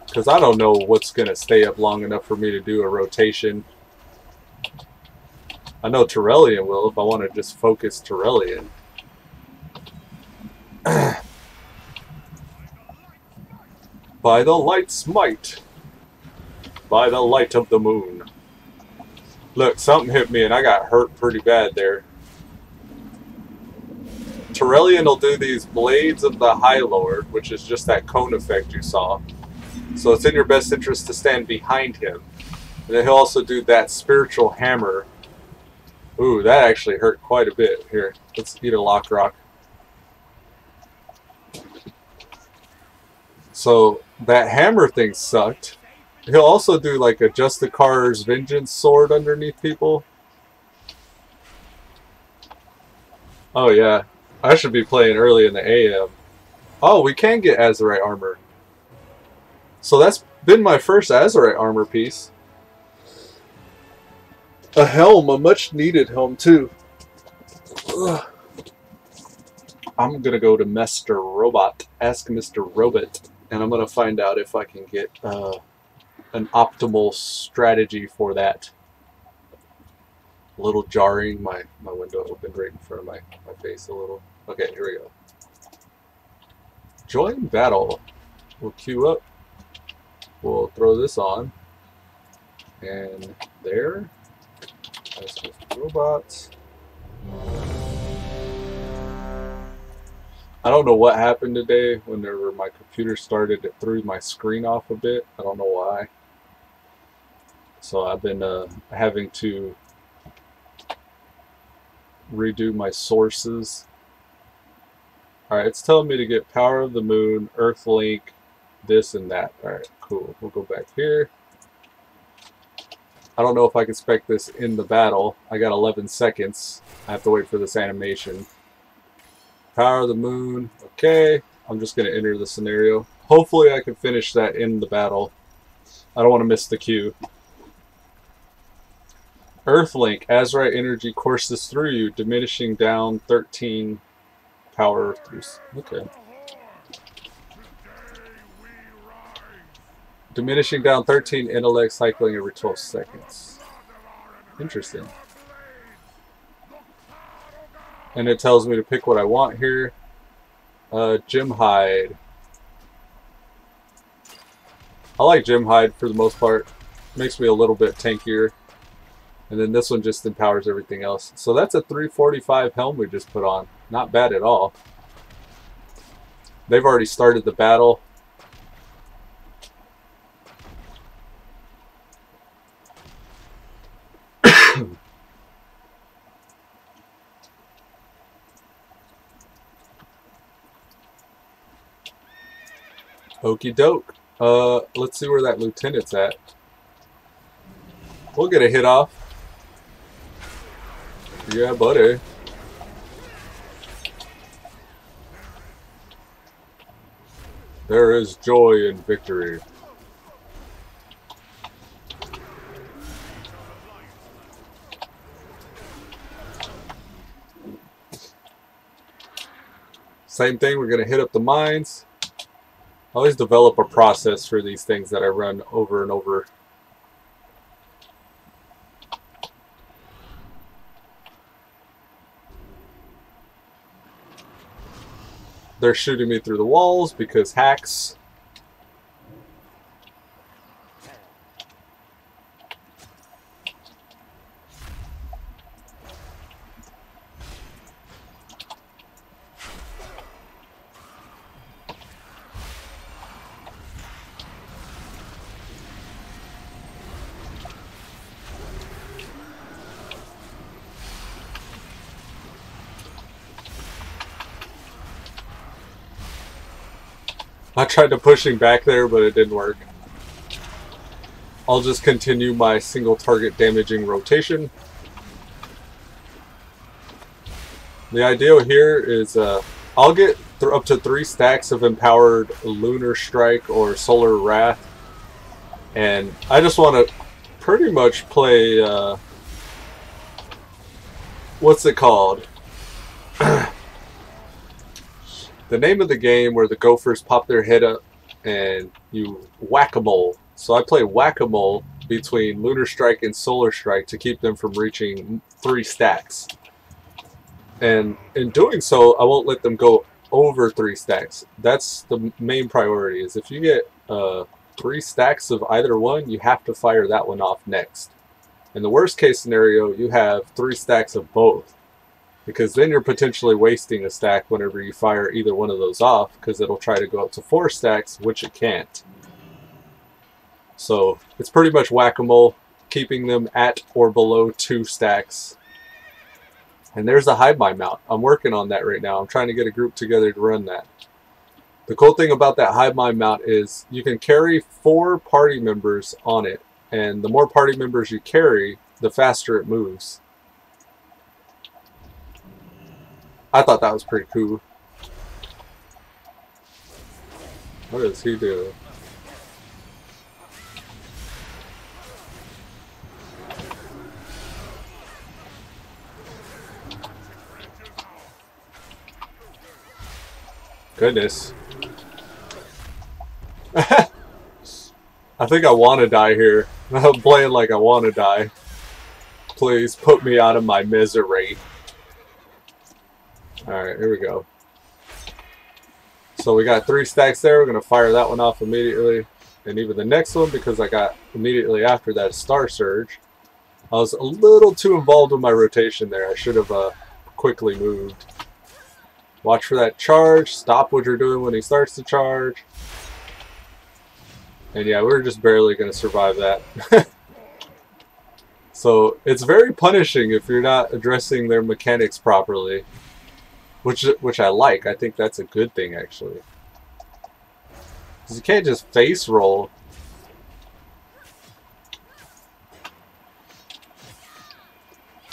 because I don't know what's going to stay up long enough for me to do a rotation. I know Turellian will if I want to just focus Turellian. By the light's might, by the light of the moon. Look, something hit me and I got hurt pretty bad there. Turellian will do these Blades of the High Lord, which is just that cone effect you saw. So it's in your best interest to stand behind him. And then he'll also do that Spiritual Hammer. Ooh, that actually hurt quite a bit. Here, let's eat a Lock Rock. So that hammer thing sucked. He'll also do like a Justicar's Vengeance sword underneath people. Oh yeah, I should be playing early in the AM. Oh, we can get Azerite armor. So that's been my first Azerite armor piece. A helm, a much needed helm too. Ugh. I'm gonna go to Mr. Robot, ask Mr. Robot, and I'm gonna find out if I can get an optimal strategy for that. A little jarring, my window opened right in front of my face a little. Okay, here we go. Join battle. We'll queue up. We'll throw this on. And there. That's Mr. Robot. I don't know what happened today whenever my computer started, it threw my screen off a bit. I don't know why. So I've been having to redo my sources. Alright, it's telling me to get Power of the Moon, Earthlink, this and that. Alright, cool. We'll go back here. I don't know if I can spec this in the battle. I got 11 seconds. I have to wait for this animation. Power of the Moon. Okay. I'm just going to enter the scenario. Hopefully I can finish that in the battle. I don't want to miss the cue. Earthlink. Azurite energy courses through you, diminishing down 13 power through. Okay. Diminishing down 13 intellect, cycling every 12 seconds. Interesting. And it tells me to pick what I want here. Gem Hide. I like Gem Hide for the most part. Makes me a little bit tankier. And then this one just empowers everything else. So that's a 345 helm we just put on. Not bad at all. They've already started the battle. Okie doke. Let's see where that lieutenant's at. We'll get a hit off. Yeah, buddy. There is joy in victory. Same thing, we're going to hit up the mines. I always develop a process for these things that I run over and over. They're shooting me through the walls because hacks. I tried to pushing back there, but it didn't work. I'll just continue my single target damaging rotation. The ideal here is I'll get up to 3 stacks of empowered Lunar Strike or Solar Wrath. And I just want to pretty much play, what's it called? The name of the game where the gophers pop their head up and you whack-a-mole. So I play whack-a-mole between Lunar Strike and Solar Strike to keep them from reaching 3 stacks. And in doing so, I won't let them go over 3 stacks. That's the main priority, is if you get 3 stacks of either one, you have to fire that one off next. In the worst case scenario, you have 3 stacks of both. Because then you're potentially wasting a stack whenever you fire either one of those off, because it'll try to go up to 4 stacks, which it can't. So it's pretty much whack-a-mole, keeping them at or below 2 stacks. And there's the Hive Mind mount. I'm working on that right now. I'm trying to get a group together to run that. The cool thing about that Hive Mind mount is you can carry 4 party members on it. And the more party members you carry, the faster it moves. I thought that was pretty cool. What does he do? Goodness. I think I want to die here. I'm playing like I want to die. Please put me out of my misery. Alright, here we go. So we got 3 stacks there. We're going to fire that one off immediately. And even the next one, because I got immediately after that Star Surge. I was a little too involved with my rotation there. I should have quickly moved. Watch for that charge. Stop what you're doing when he starts to charge. And yeah, we're just barely going to survive that. So it's very punishing if you're not addressing their mechanics properly. which I like. I think that's a good thing actually. Because you can't just face roll.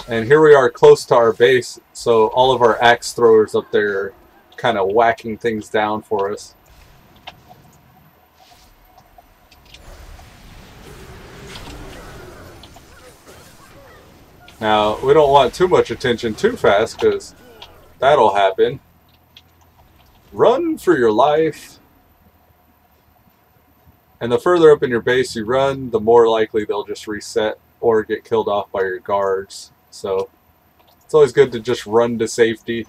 And here we are close to our base, so all of our axe throwers up there are kind of whacking things down for us. Now, we don't want too much attention too fast, because that'll happen. Run for your life. And the further up in your base you run, the more likely they'll just reset or get killed off by your guards. So, it's always good to just run to safety.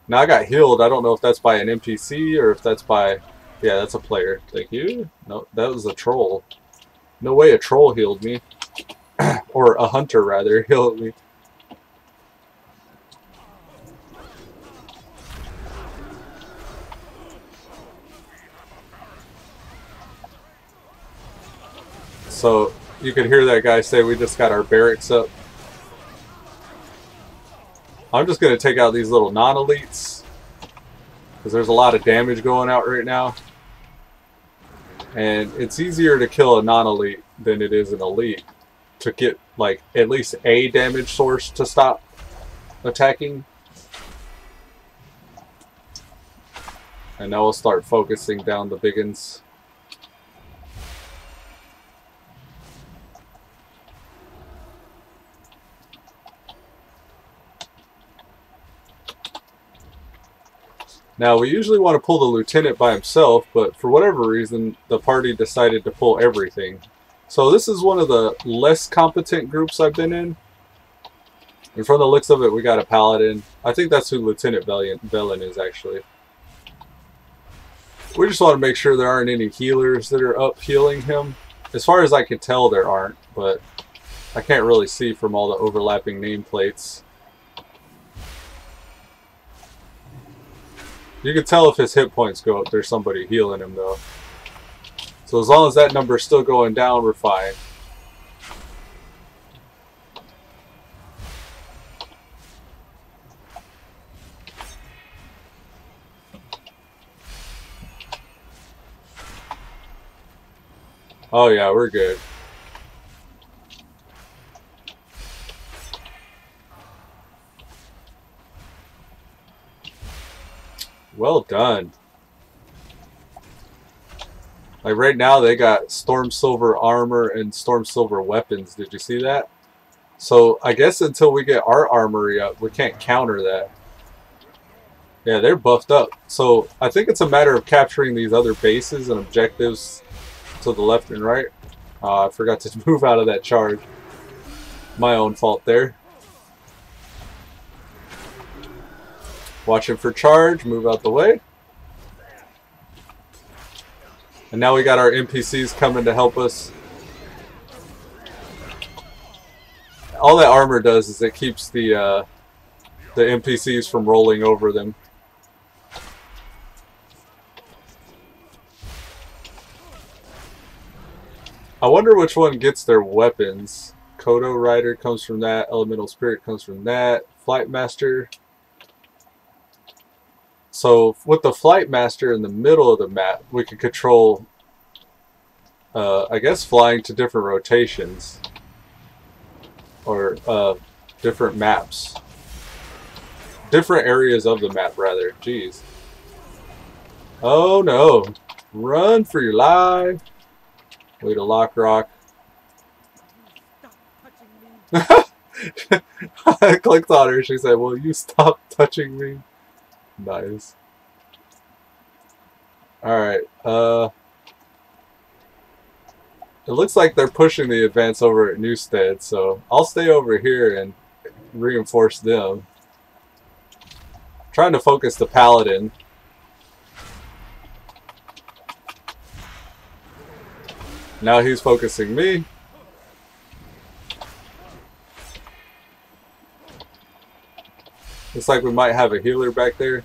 Now I got healed. I don't know if that's by an NPC or if that's by... Yeah, that's a player. Thank you. No, that was a troll. No way a troll healed me. Or a hunter, rather, healed me. So, you can hear that guy say we just got our barracks up. I'm just going to take out these little non-elites, because there's a lot of damage going out right now. And it's easier to kill a non-elite than it is an elite to get, like, at least a damage source to stop attacking. And now we'll start focusing down the biggins. Now, we usually want to pull the lieutenant by himself, but for whatever reason, the party decided to pull everything. So this is one of the less competent groups I've been in. And from the looks of it, we got a paladin. I think that's who Lieutenant Velen is, actually. We just want to make sure there aren't any healers that are up healing him. As far as I can tell, there aren't, but I can't really see from all the overlapping nameplates. You can tell if his hit points go up, there's somebody healing him, though. So as long as that number's still going down, we're fine. Oh yeah, we're good. Well done. Like right now they got Storm Silver armor and Storm Silver weapons. Did you see that? So I guess until we get our armory up, we can't counter that. Yeah, they're buffed up. So I think it's a matter of capturing these other bases and objectives to the left and right. I forgot to move out of that charge. My own fault there. Watching for charge, move out the way. And now we got our NPCs coming to help us. All that armor does is it keeps the NPCs from rolling over them. I wonder which one gets their weapons. Kodo Rider comes from that. Elemental Spirit comes from that. Flight Master. So with the Flight Master in the middle of the map, we can control, I guess, flying to different rotations. Or different maps. Different areas of the map, rather. Jeez. Oh no. Run for your life. Way to lock rock. I clicked on her. She said, "Will you stop touching me?" Nice. Alright. It looks like they're pushing the advance over at Newstead, so I'll stay over here and reinforce them. Trying to focus the Paladin. Now he's focusing me. Looks like we might have a healer back there.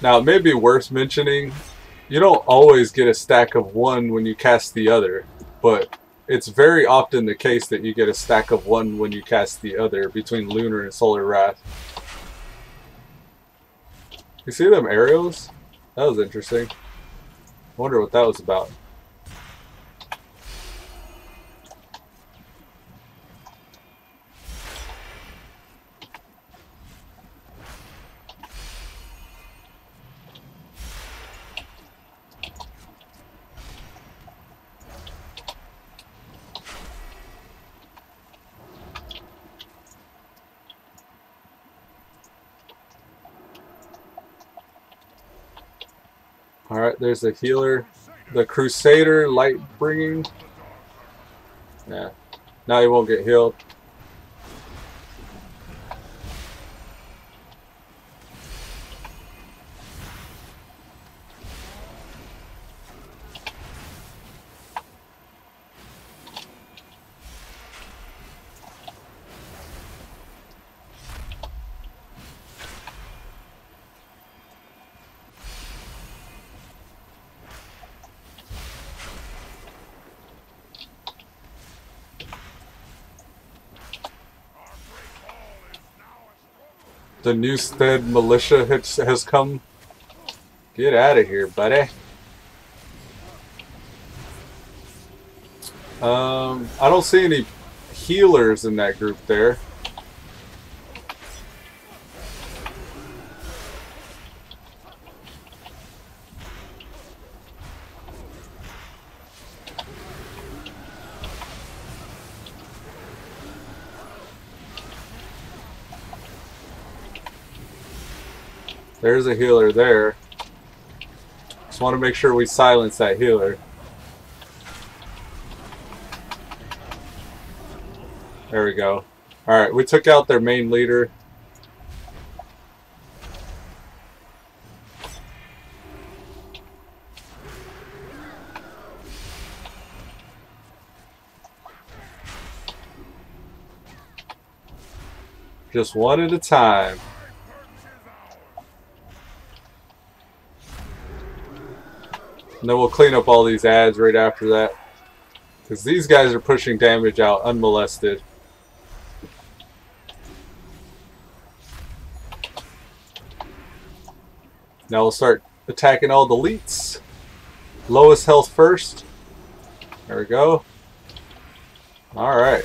Now, it may be worth mentioning, you don't always get a stack of one when you cast the other, but it's very often the case that you get a stack of one when you cast the other between Lunar and Solar Wrath. You see them arrows? That was interesting. I wonder what that was about. Alright, there's a healer. The Crusader, light bringing. Yeah. Now he won't get healed. The Newstead militia has come. Get out of here, buddy. I don't see any healers in that group there. There's a healer there. Just want to make sure we silence that healer. There we go. Alright, we took out their main leader. Just one at a time. And then we'll clean up all these adds right after that. Because these guys are pushing damage out unmolested. Now we'll start attacking all the elites. Lowest health first. There we go. Alright.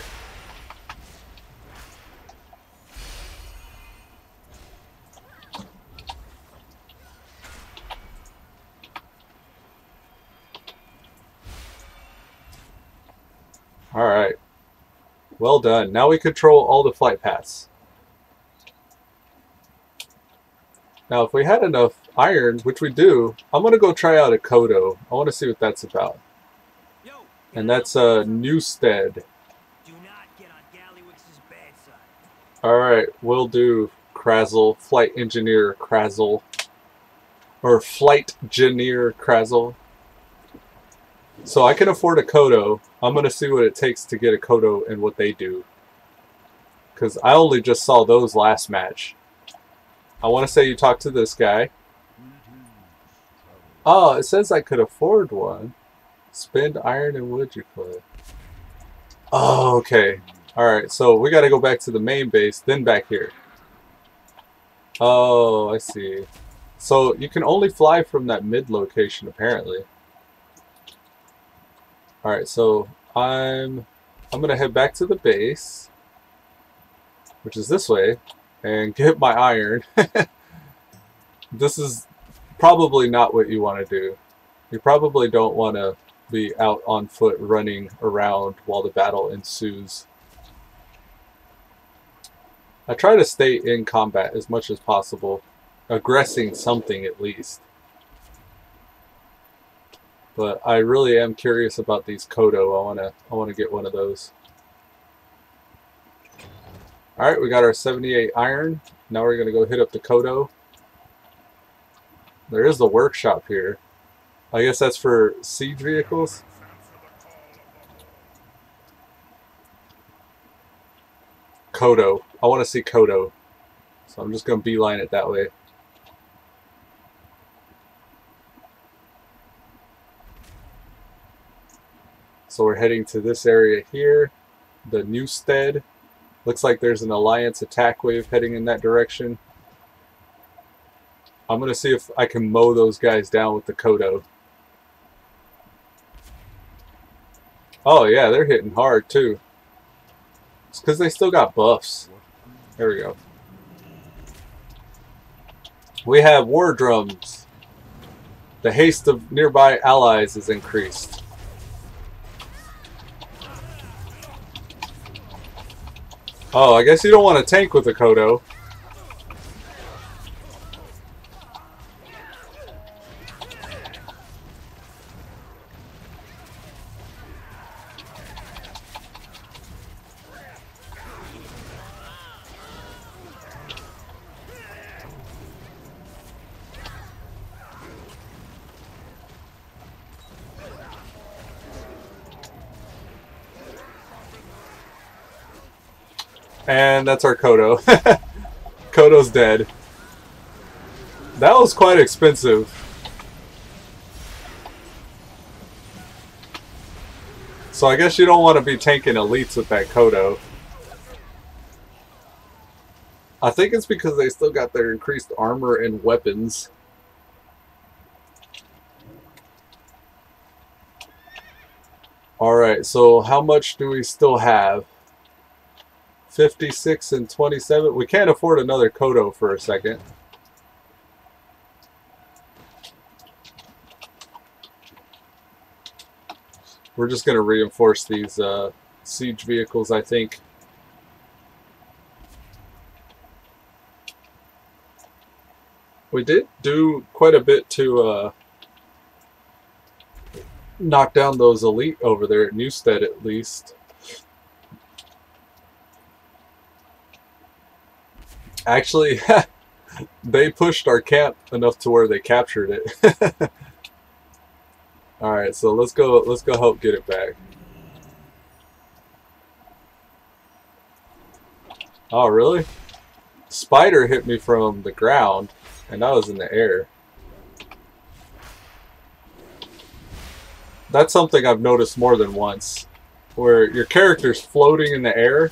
Alright. Well done. Now we control all the flight paths. Now if we had enough iron, which we do, I'm going to go try out a Kodo. I want to see what that's about. And that's Newstead. Alright, we'll do Krazel, Flight Engineer Krazel. Or Flight Engineer Krazel. So I can afford a Kodo. I'm going to see what it takes to get a Kodo and what they do. Because I only just saw those last match. I want to say you talk to this guy. Oh, it says I could afford one. Spend iron and wood you could. Oh, okay. Alright, so we got to go back to the main base, then back here. Oh, I see. So you can only fly from that mid location, apparently. Alright, so I'm going to head back to the base, which is this way, and get my iron. This is probably not what you want to do. You probably don't want to be out on foot running around while the battle ensues. I try to stay in combat as much as possible, aggressing something at least. But I really am curious about these Kodo. I want to get one of those. Alright, we got our 78 iron. Now we're going to go hit up the Kodo. There is the workshop here. I guess that's for siege vehicles. Kodo. I want to see Kodo. So I'm just going to beeline it that way. So we're heading to this area here, the Newstead. Looks like there's an Alliance attack wave heading in that direction. I'm going to see if I can mow those guys down with the Kodo. Oh yeah, they're hitting hard too. It's because they still got buffs. There we go. We have war drums. The haste of nearby allies is increased. Oh, I guess you don't want to tank with a Kodo. And that's our Kodo. Kodo's dead. That was quite expensive. So I guess you don't want to be tanking elites with that Kodo. I think it's because they still got their increased armor and weapons. Alright, so how much do we still have? 56 and 27. We can't afford another Kodo for a second. We're just going to reinforce these siege vehicles, I think. We did do quite a bit to knock down those elite over there at Newstead, at least. Actually, they pushed our camp enough to where they captured it. All right, so let's go help get it back. Oh, really? Spider hit me from the ground, and I was in the air. That's something I've noticed more than once, where your character's floating in the air,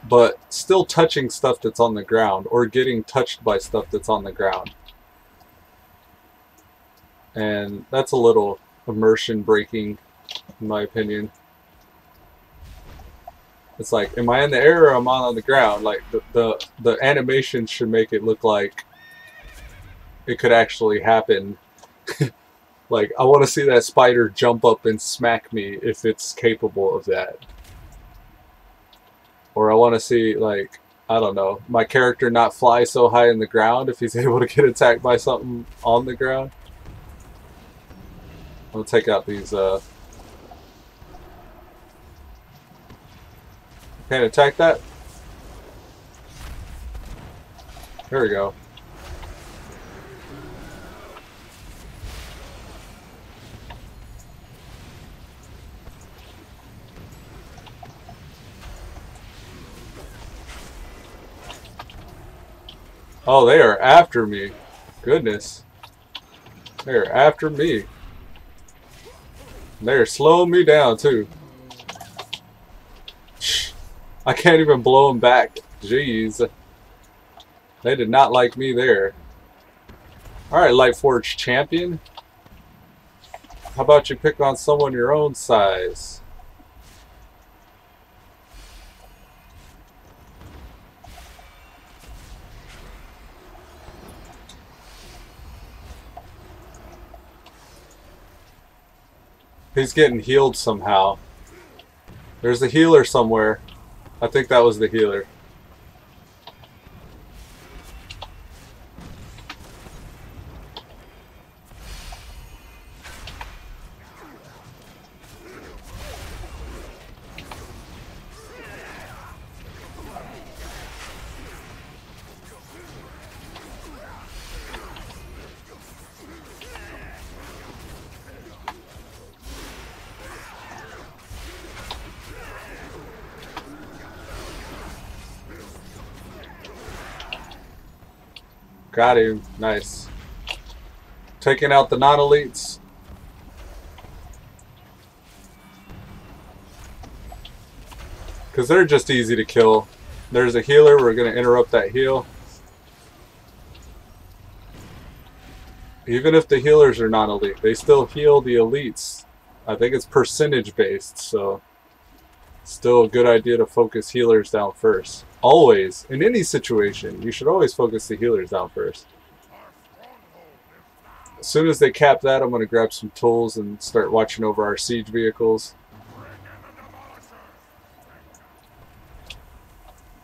but still touching stuff that's on the ground, or getting touched by stuff that's on the ground. And that's a little immersion breaking, in my opinion. It's like, am I in the air or am I on the ground? Like, the animation should make it look like it could actually happen. Like, I want to see that spider jump up and smack me if it's capable of that. Or I want to see, like, I don't know, my character not fly so high in the ground if he's able to get attacked by something on the ground. I'll take out these, can't attack that? There we go. Oh, they are after me. Goodness. They are after me. They're slowing me down, too. I can't even blow them back. Jeez. They did not like me there. Alright, Lightforged Champion. How about you pick on someone your own size? He's getting healed somehow. There's a healer somewhere. I think that was the healer. Got him. Nice. Taking out the non-elites. because they're just easy to kill. There's a healer. We're going to interrupt that heal. Even if the healers are non-elite, they still heal the elites. I think it's percentage based, so still a good idea to focus healers down first. Always, in any situation, you should always focus the healers down first. As soon as they cap that, I'm going to grab some tools and start watching over our siege vehicles.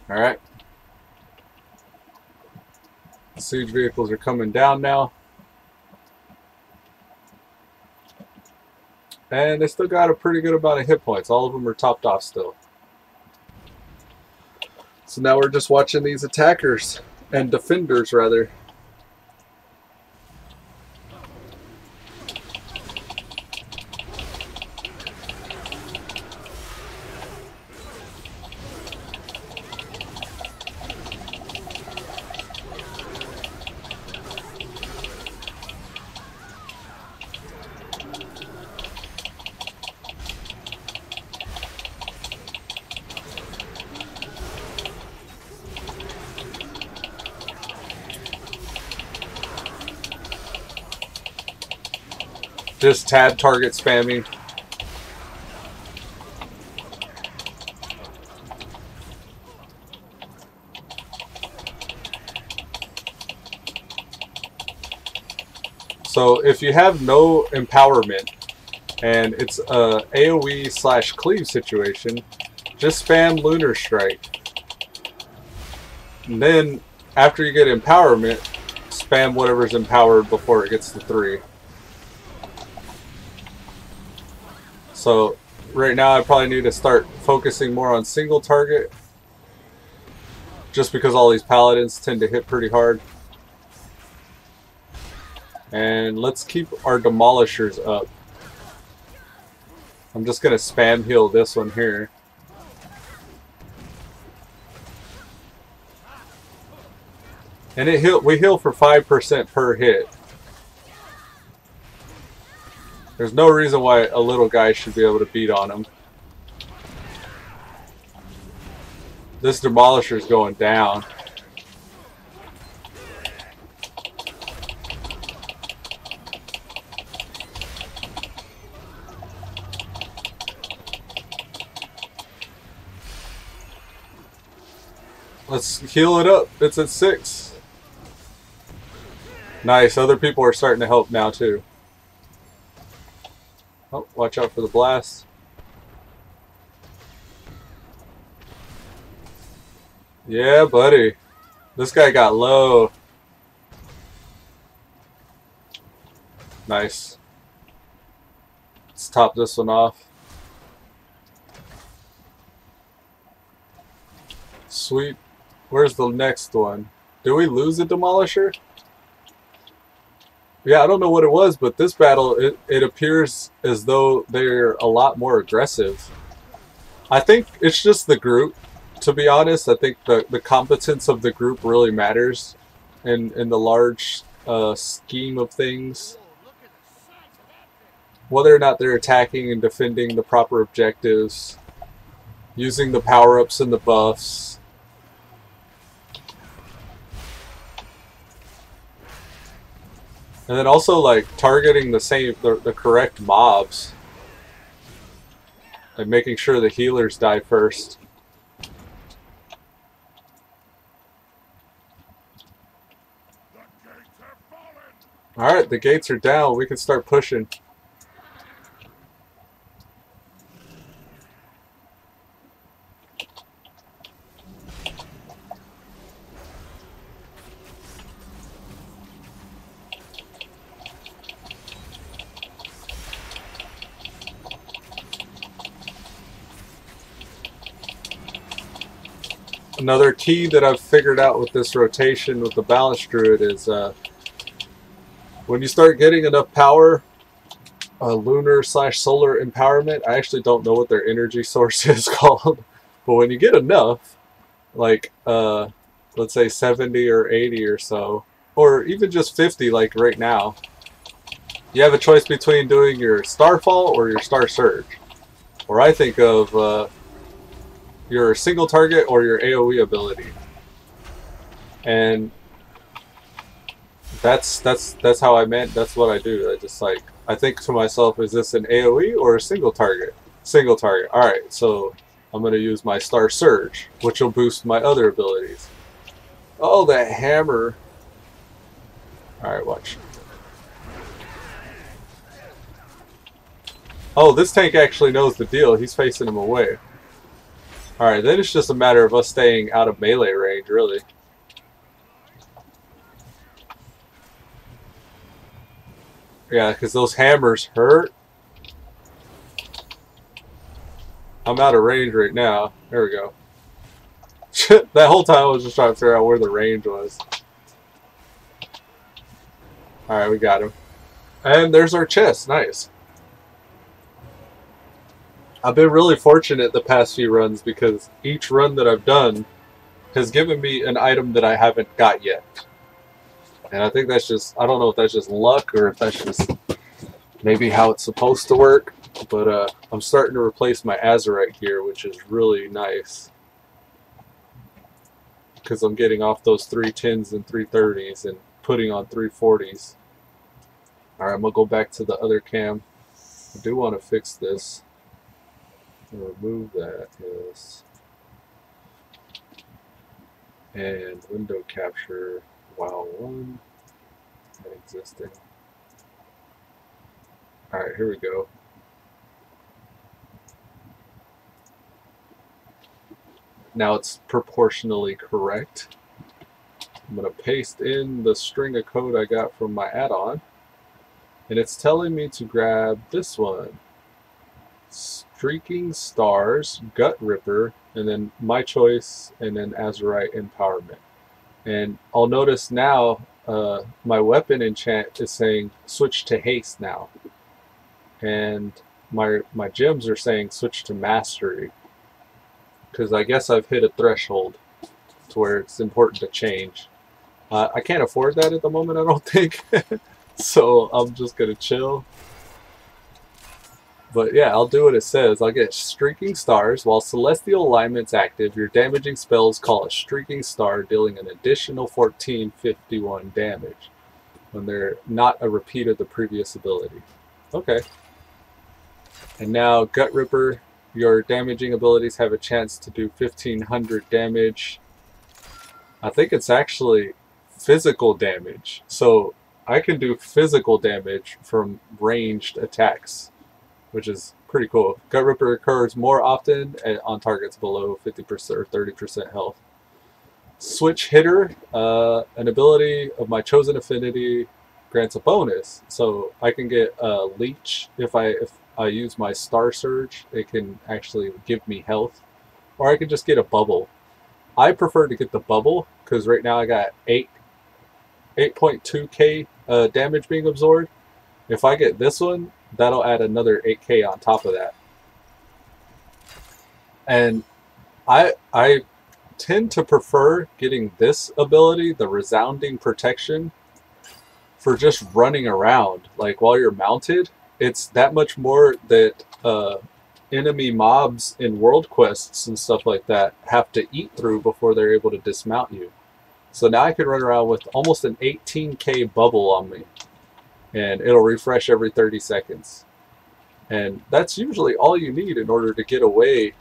Alright. Siege vehicles are coming down now. And they still got a pretty good amount of hit points. All of them are topped off still. So now we're just watching these attackers, and defenders rather. Just tab target spamming. So if you have no empowerment and it's a AoE / cleave situation, just spam Lunar Strike. And then after you get empowerment, spam whatever's empowered before it gets to 3. So right now I probably need to start focusing more on single target, just because all these paladins tend to hit pretty hard. And let's keep our demolishers up. I'm just going to spam heal this one here. And we heal for 5% per hit. There's no reason why a little guy should be able to beat on him. This demolisher's going down. Let's heal it up. It's at 6. Nice. Other people are starting to help now too. Oh, watch out for the blast. Yeah, buddy. This guy got low. Nice. Let's top this one off. Sweet. Where's the next one? Did we lose the Demolisher? Yeah, I don't know what it was, but this battle, it appears as though they're a lot more aggressive. I think it's just the group, to be honest. I think the competence of the group really matters in the large scheme of things. Whether or not they're attacking and defending the proper objectives, using the power-ups and the buffs. And then also, like, targeting the correct mobs. Like, making sure the healers die first. Alright, the gates are down. We can start pushing. Another key that I've figured out with this rotation with the Balanced Druid is when you start getting enough power, lunar / solar empowerment, I actually don't know what their energy source is called, but when you get enough, like let's say 70 or 80 or so, or even just 50 like right now, you have a choice between doing your Starfall or your Star Surge. Or I think of your single target or your AoE ability. And that's how I meant. That's what I do. I just like, I think to myself, is this an AoE or a single target? Single target. All right, so I'm gonna use my Star Surge, which will boost my other abilities. Oh, that hammer! All right, watch. Oh, this tank actually knows the deal. He's facing him away. All right, then it's just a matter of us staying out of melee range, really. Yeah, because those hammers hurt. I'm out of range right now. There we go. That whole time I was just trying to figure out where the range was. Alright, we got him. And there's our chest. Nice. I've been really fortunate the past few runs because each run that I've done has given me an item that I haven't got yet. And I think that's just, I don't know if that's just luck or if that's just maybe how it's supposed to work. But I'm starting to replace my Azurite here, which is really nice. Because I'm getting off those 310s and 330s and putting on 340s. Alright, I'm going to go back to the other cam. I do want to fix this. Remove that, yes. And window capture, while one, and existing. Alright, here we go. Now it's proportionally correct. I'm going to paste in the string of code I got from my add-on. And it's telling me to grab this one. Streaking Stars, Gut Ripper, and then my choice, and then Azurite Empowerment. And I'll notice now my weapon enchant is saying switch to haste now. And my gems are saying switch to mastery. Because I guess I've hit a threshold to where it's important to change. I can't afford that at the moment, I don't think. So I'm just going to chill. But yeah, I'll do what it says. I'll get Streaking Stars. While Celestial Alignment's active, your damaging spells call a Streaking Star, dealing an additional 1451 damage when they're not a repeat of the previous ability. Okay. And now Gut Ripper. Your damaging abilities have a chance to do 1500 damage. I think it's actually physical damage. So I can do physical damage from ranged attacks, which is pretty cool. Gut Ripper occurs more often on targets below 50% or 30% health. Switch Hitter, an ability of my chosen affinity, grants a bonus. So I can get a Leech if I use my Star Surge. It can actually give me health. Or I can just get a bubble. I prefer to get the bubble because right now I got 8.2k damage being absorbed. If I get this one, that'll add another 8k on top of that. And I tend to prefer getting this ability, the Resounding Protection, for just running around. Like while you're mounted, it's that much more that enemy mobs in world quests and stuff like that have to eat through before they're able to dismount you. So now I can run around with almost an 18k bubble on me, and it'll refresh every 30 seconds. And that's usually all you need in order to get away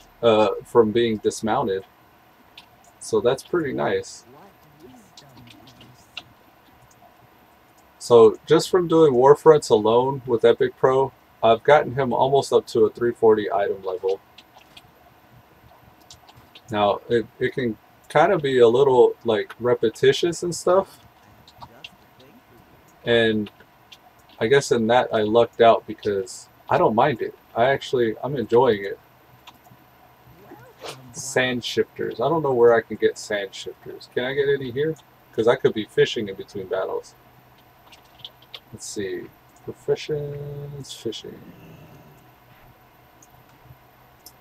from being dismounted. So that's pretty nice. So just from doing Warfronts alone with Epicpro, I've gotten him almost up to a 340 item level. Now, it can kind of be a little like repetitious and stuff. And I guess in that I lucked out because I don't mind it. I'm enjoying it. Sand shifters. I don't know where I can get sand shifters. Can I get any here? Because I could be fishing in between battles. Let's see. Professions, fishing.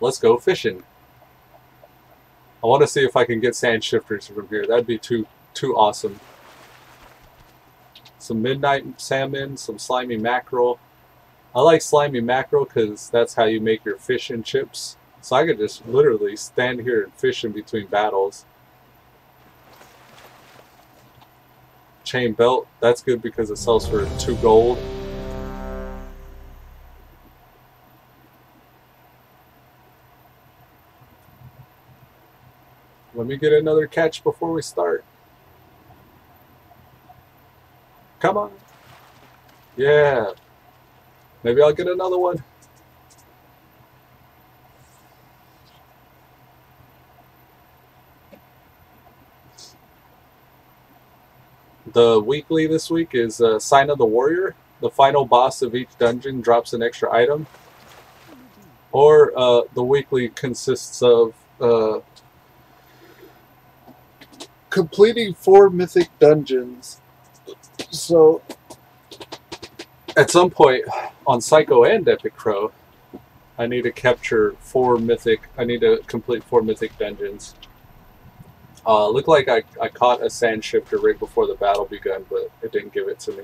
Let's go fishing. I want to see if I can get sand shifters from here. That'd be too awesome. Some midnight salmon, some slimy mackerel. I like slimy mackerel because that's how you make your fish and chips. So I could just literally stand here and fish in between battles. Chain belt, that's good because it sells for 2 gold. Let me get another catch before we start. Come on. Yeah. Maybe I'll get another one. The weekly this week is Sign of the Warrior. The final boss of each dungeon drops an extra item. Or the weekly consists of completing 4 mythic dungeons. So at some point on Psycho and Epicpro, I need to capture 4 mythic. I need to complete 4 mythic dungeons. Looked like I caught a sand shifter right before the battle begun, but it didn't give it to me.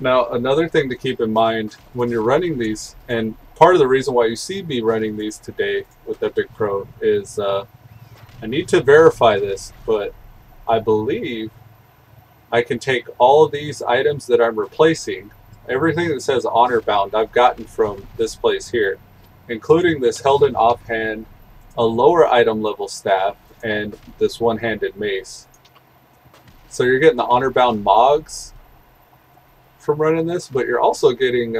Now, another thing to keep in mind when you're running these, and part of the reason why you see me running these today with Epicpro is I need to verify this, but I believe I can take all of these items that I'm replacing. Everything that says honor bound I've gotten from this place here, including this held in offhand, a lower item level staff, and this one-handed mace. So you're getting the honor bound mogs from running this, but you're also getting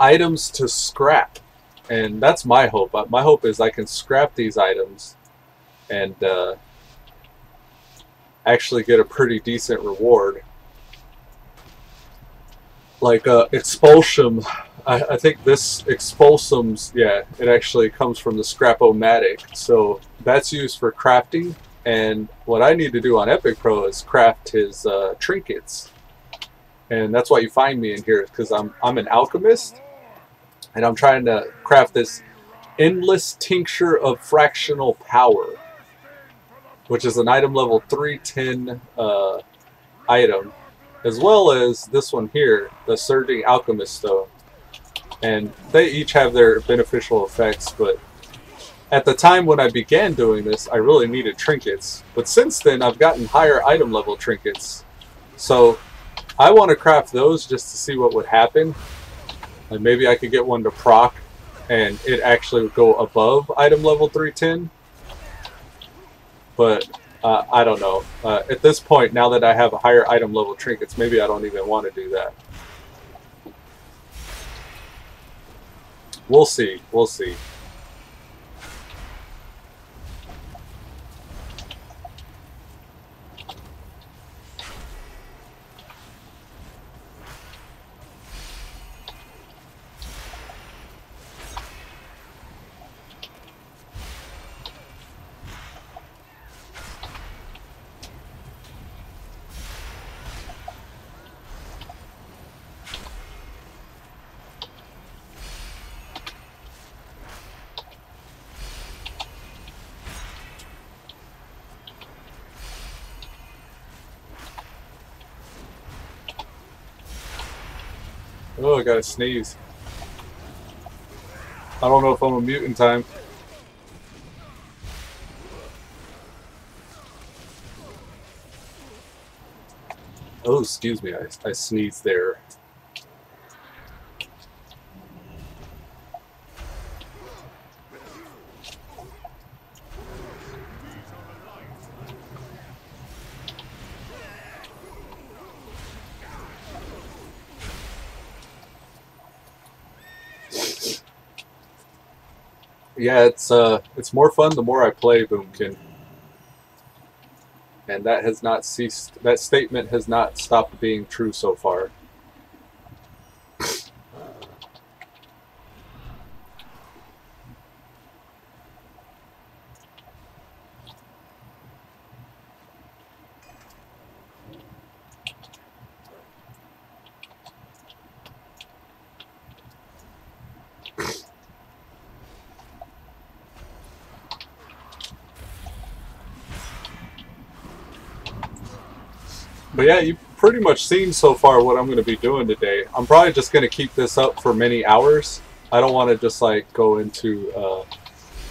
items to scrap, and that's my hope. My hope is I can scrap these items and actually get a pretty decent reward. Like Expulsum, I think this Expulsum's, yeah, it actually comes from the Scrap-O-Matic, so that's used for crafting, and what I need to do on Epicpro is craft his trinkets, and that's why you find me in here, because I'm an alchemist, and I'm trying to craft this Endless Tincture of Fractional Power, which is an item level 310 item, as well as this one here, the Surging Alchemist Stone. And they each have their beneficial effects, but at the time when I began doing this, I really needed trinkets. But since then, I've gotten higher item level trinkets. So I want to craft those just to see what would happen. And maybe I could get one to proc, and it actually would go above item level 310. But I don't know. At this point, now that I have a higher item level trinkets, maybe I don't even want to do that. We'll see. We'll see. Oh, I gotta sneeze. I don't know if I'm a mute in time. Oh, excuse me, I sneezed there. Yeah, it's more fun the more I play, Boomkin. And that has not ceased. That statement has not stopped being true so far. But yeah, you've pretty much seen so far what I'm going to be doing today. I'm probably just going to keep this up for many hours. I don't want to just like go into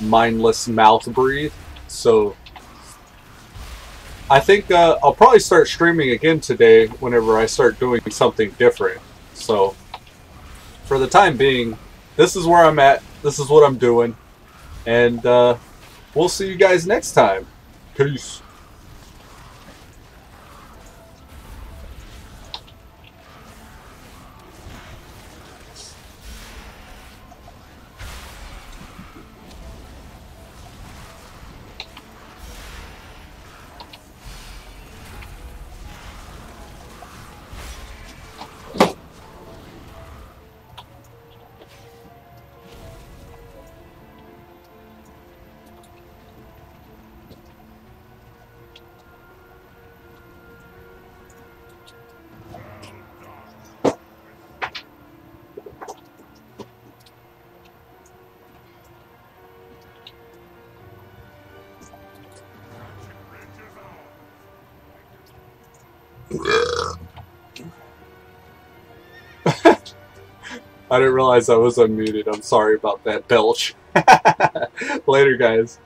mindless mouth breathe. So I think I'll probably start streaming again today whenever I start doing something different. So for the time being, this is where I'm at. This is what I'm doing. And we'll see you guys next time. Peace. I didn't realize I was unmuted. I'm sorry about that belch. Later, guys.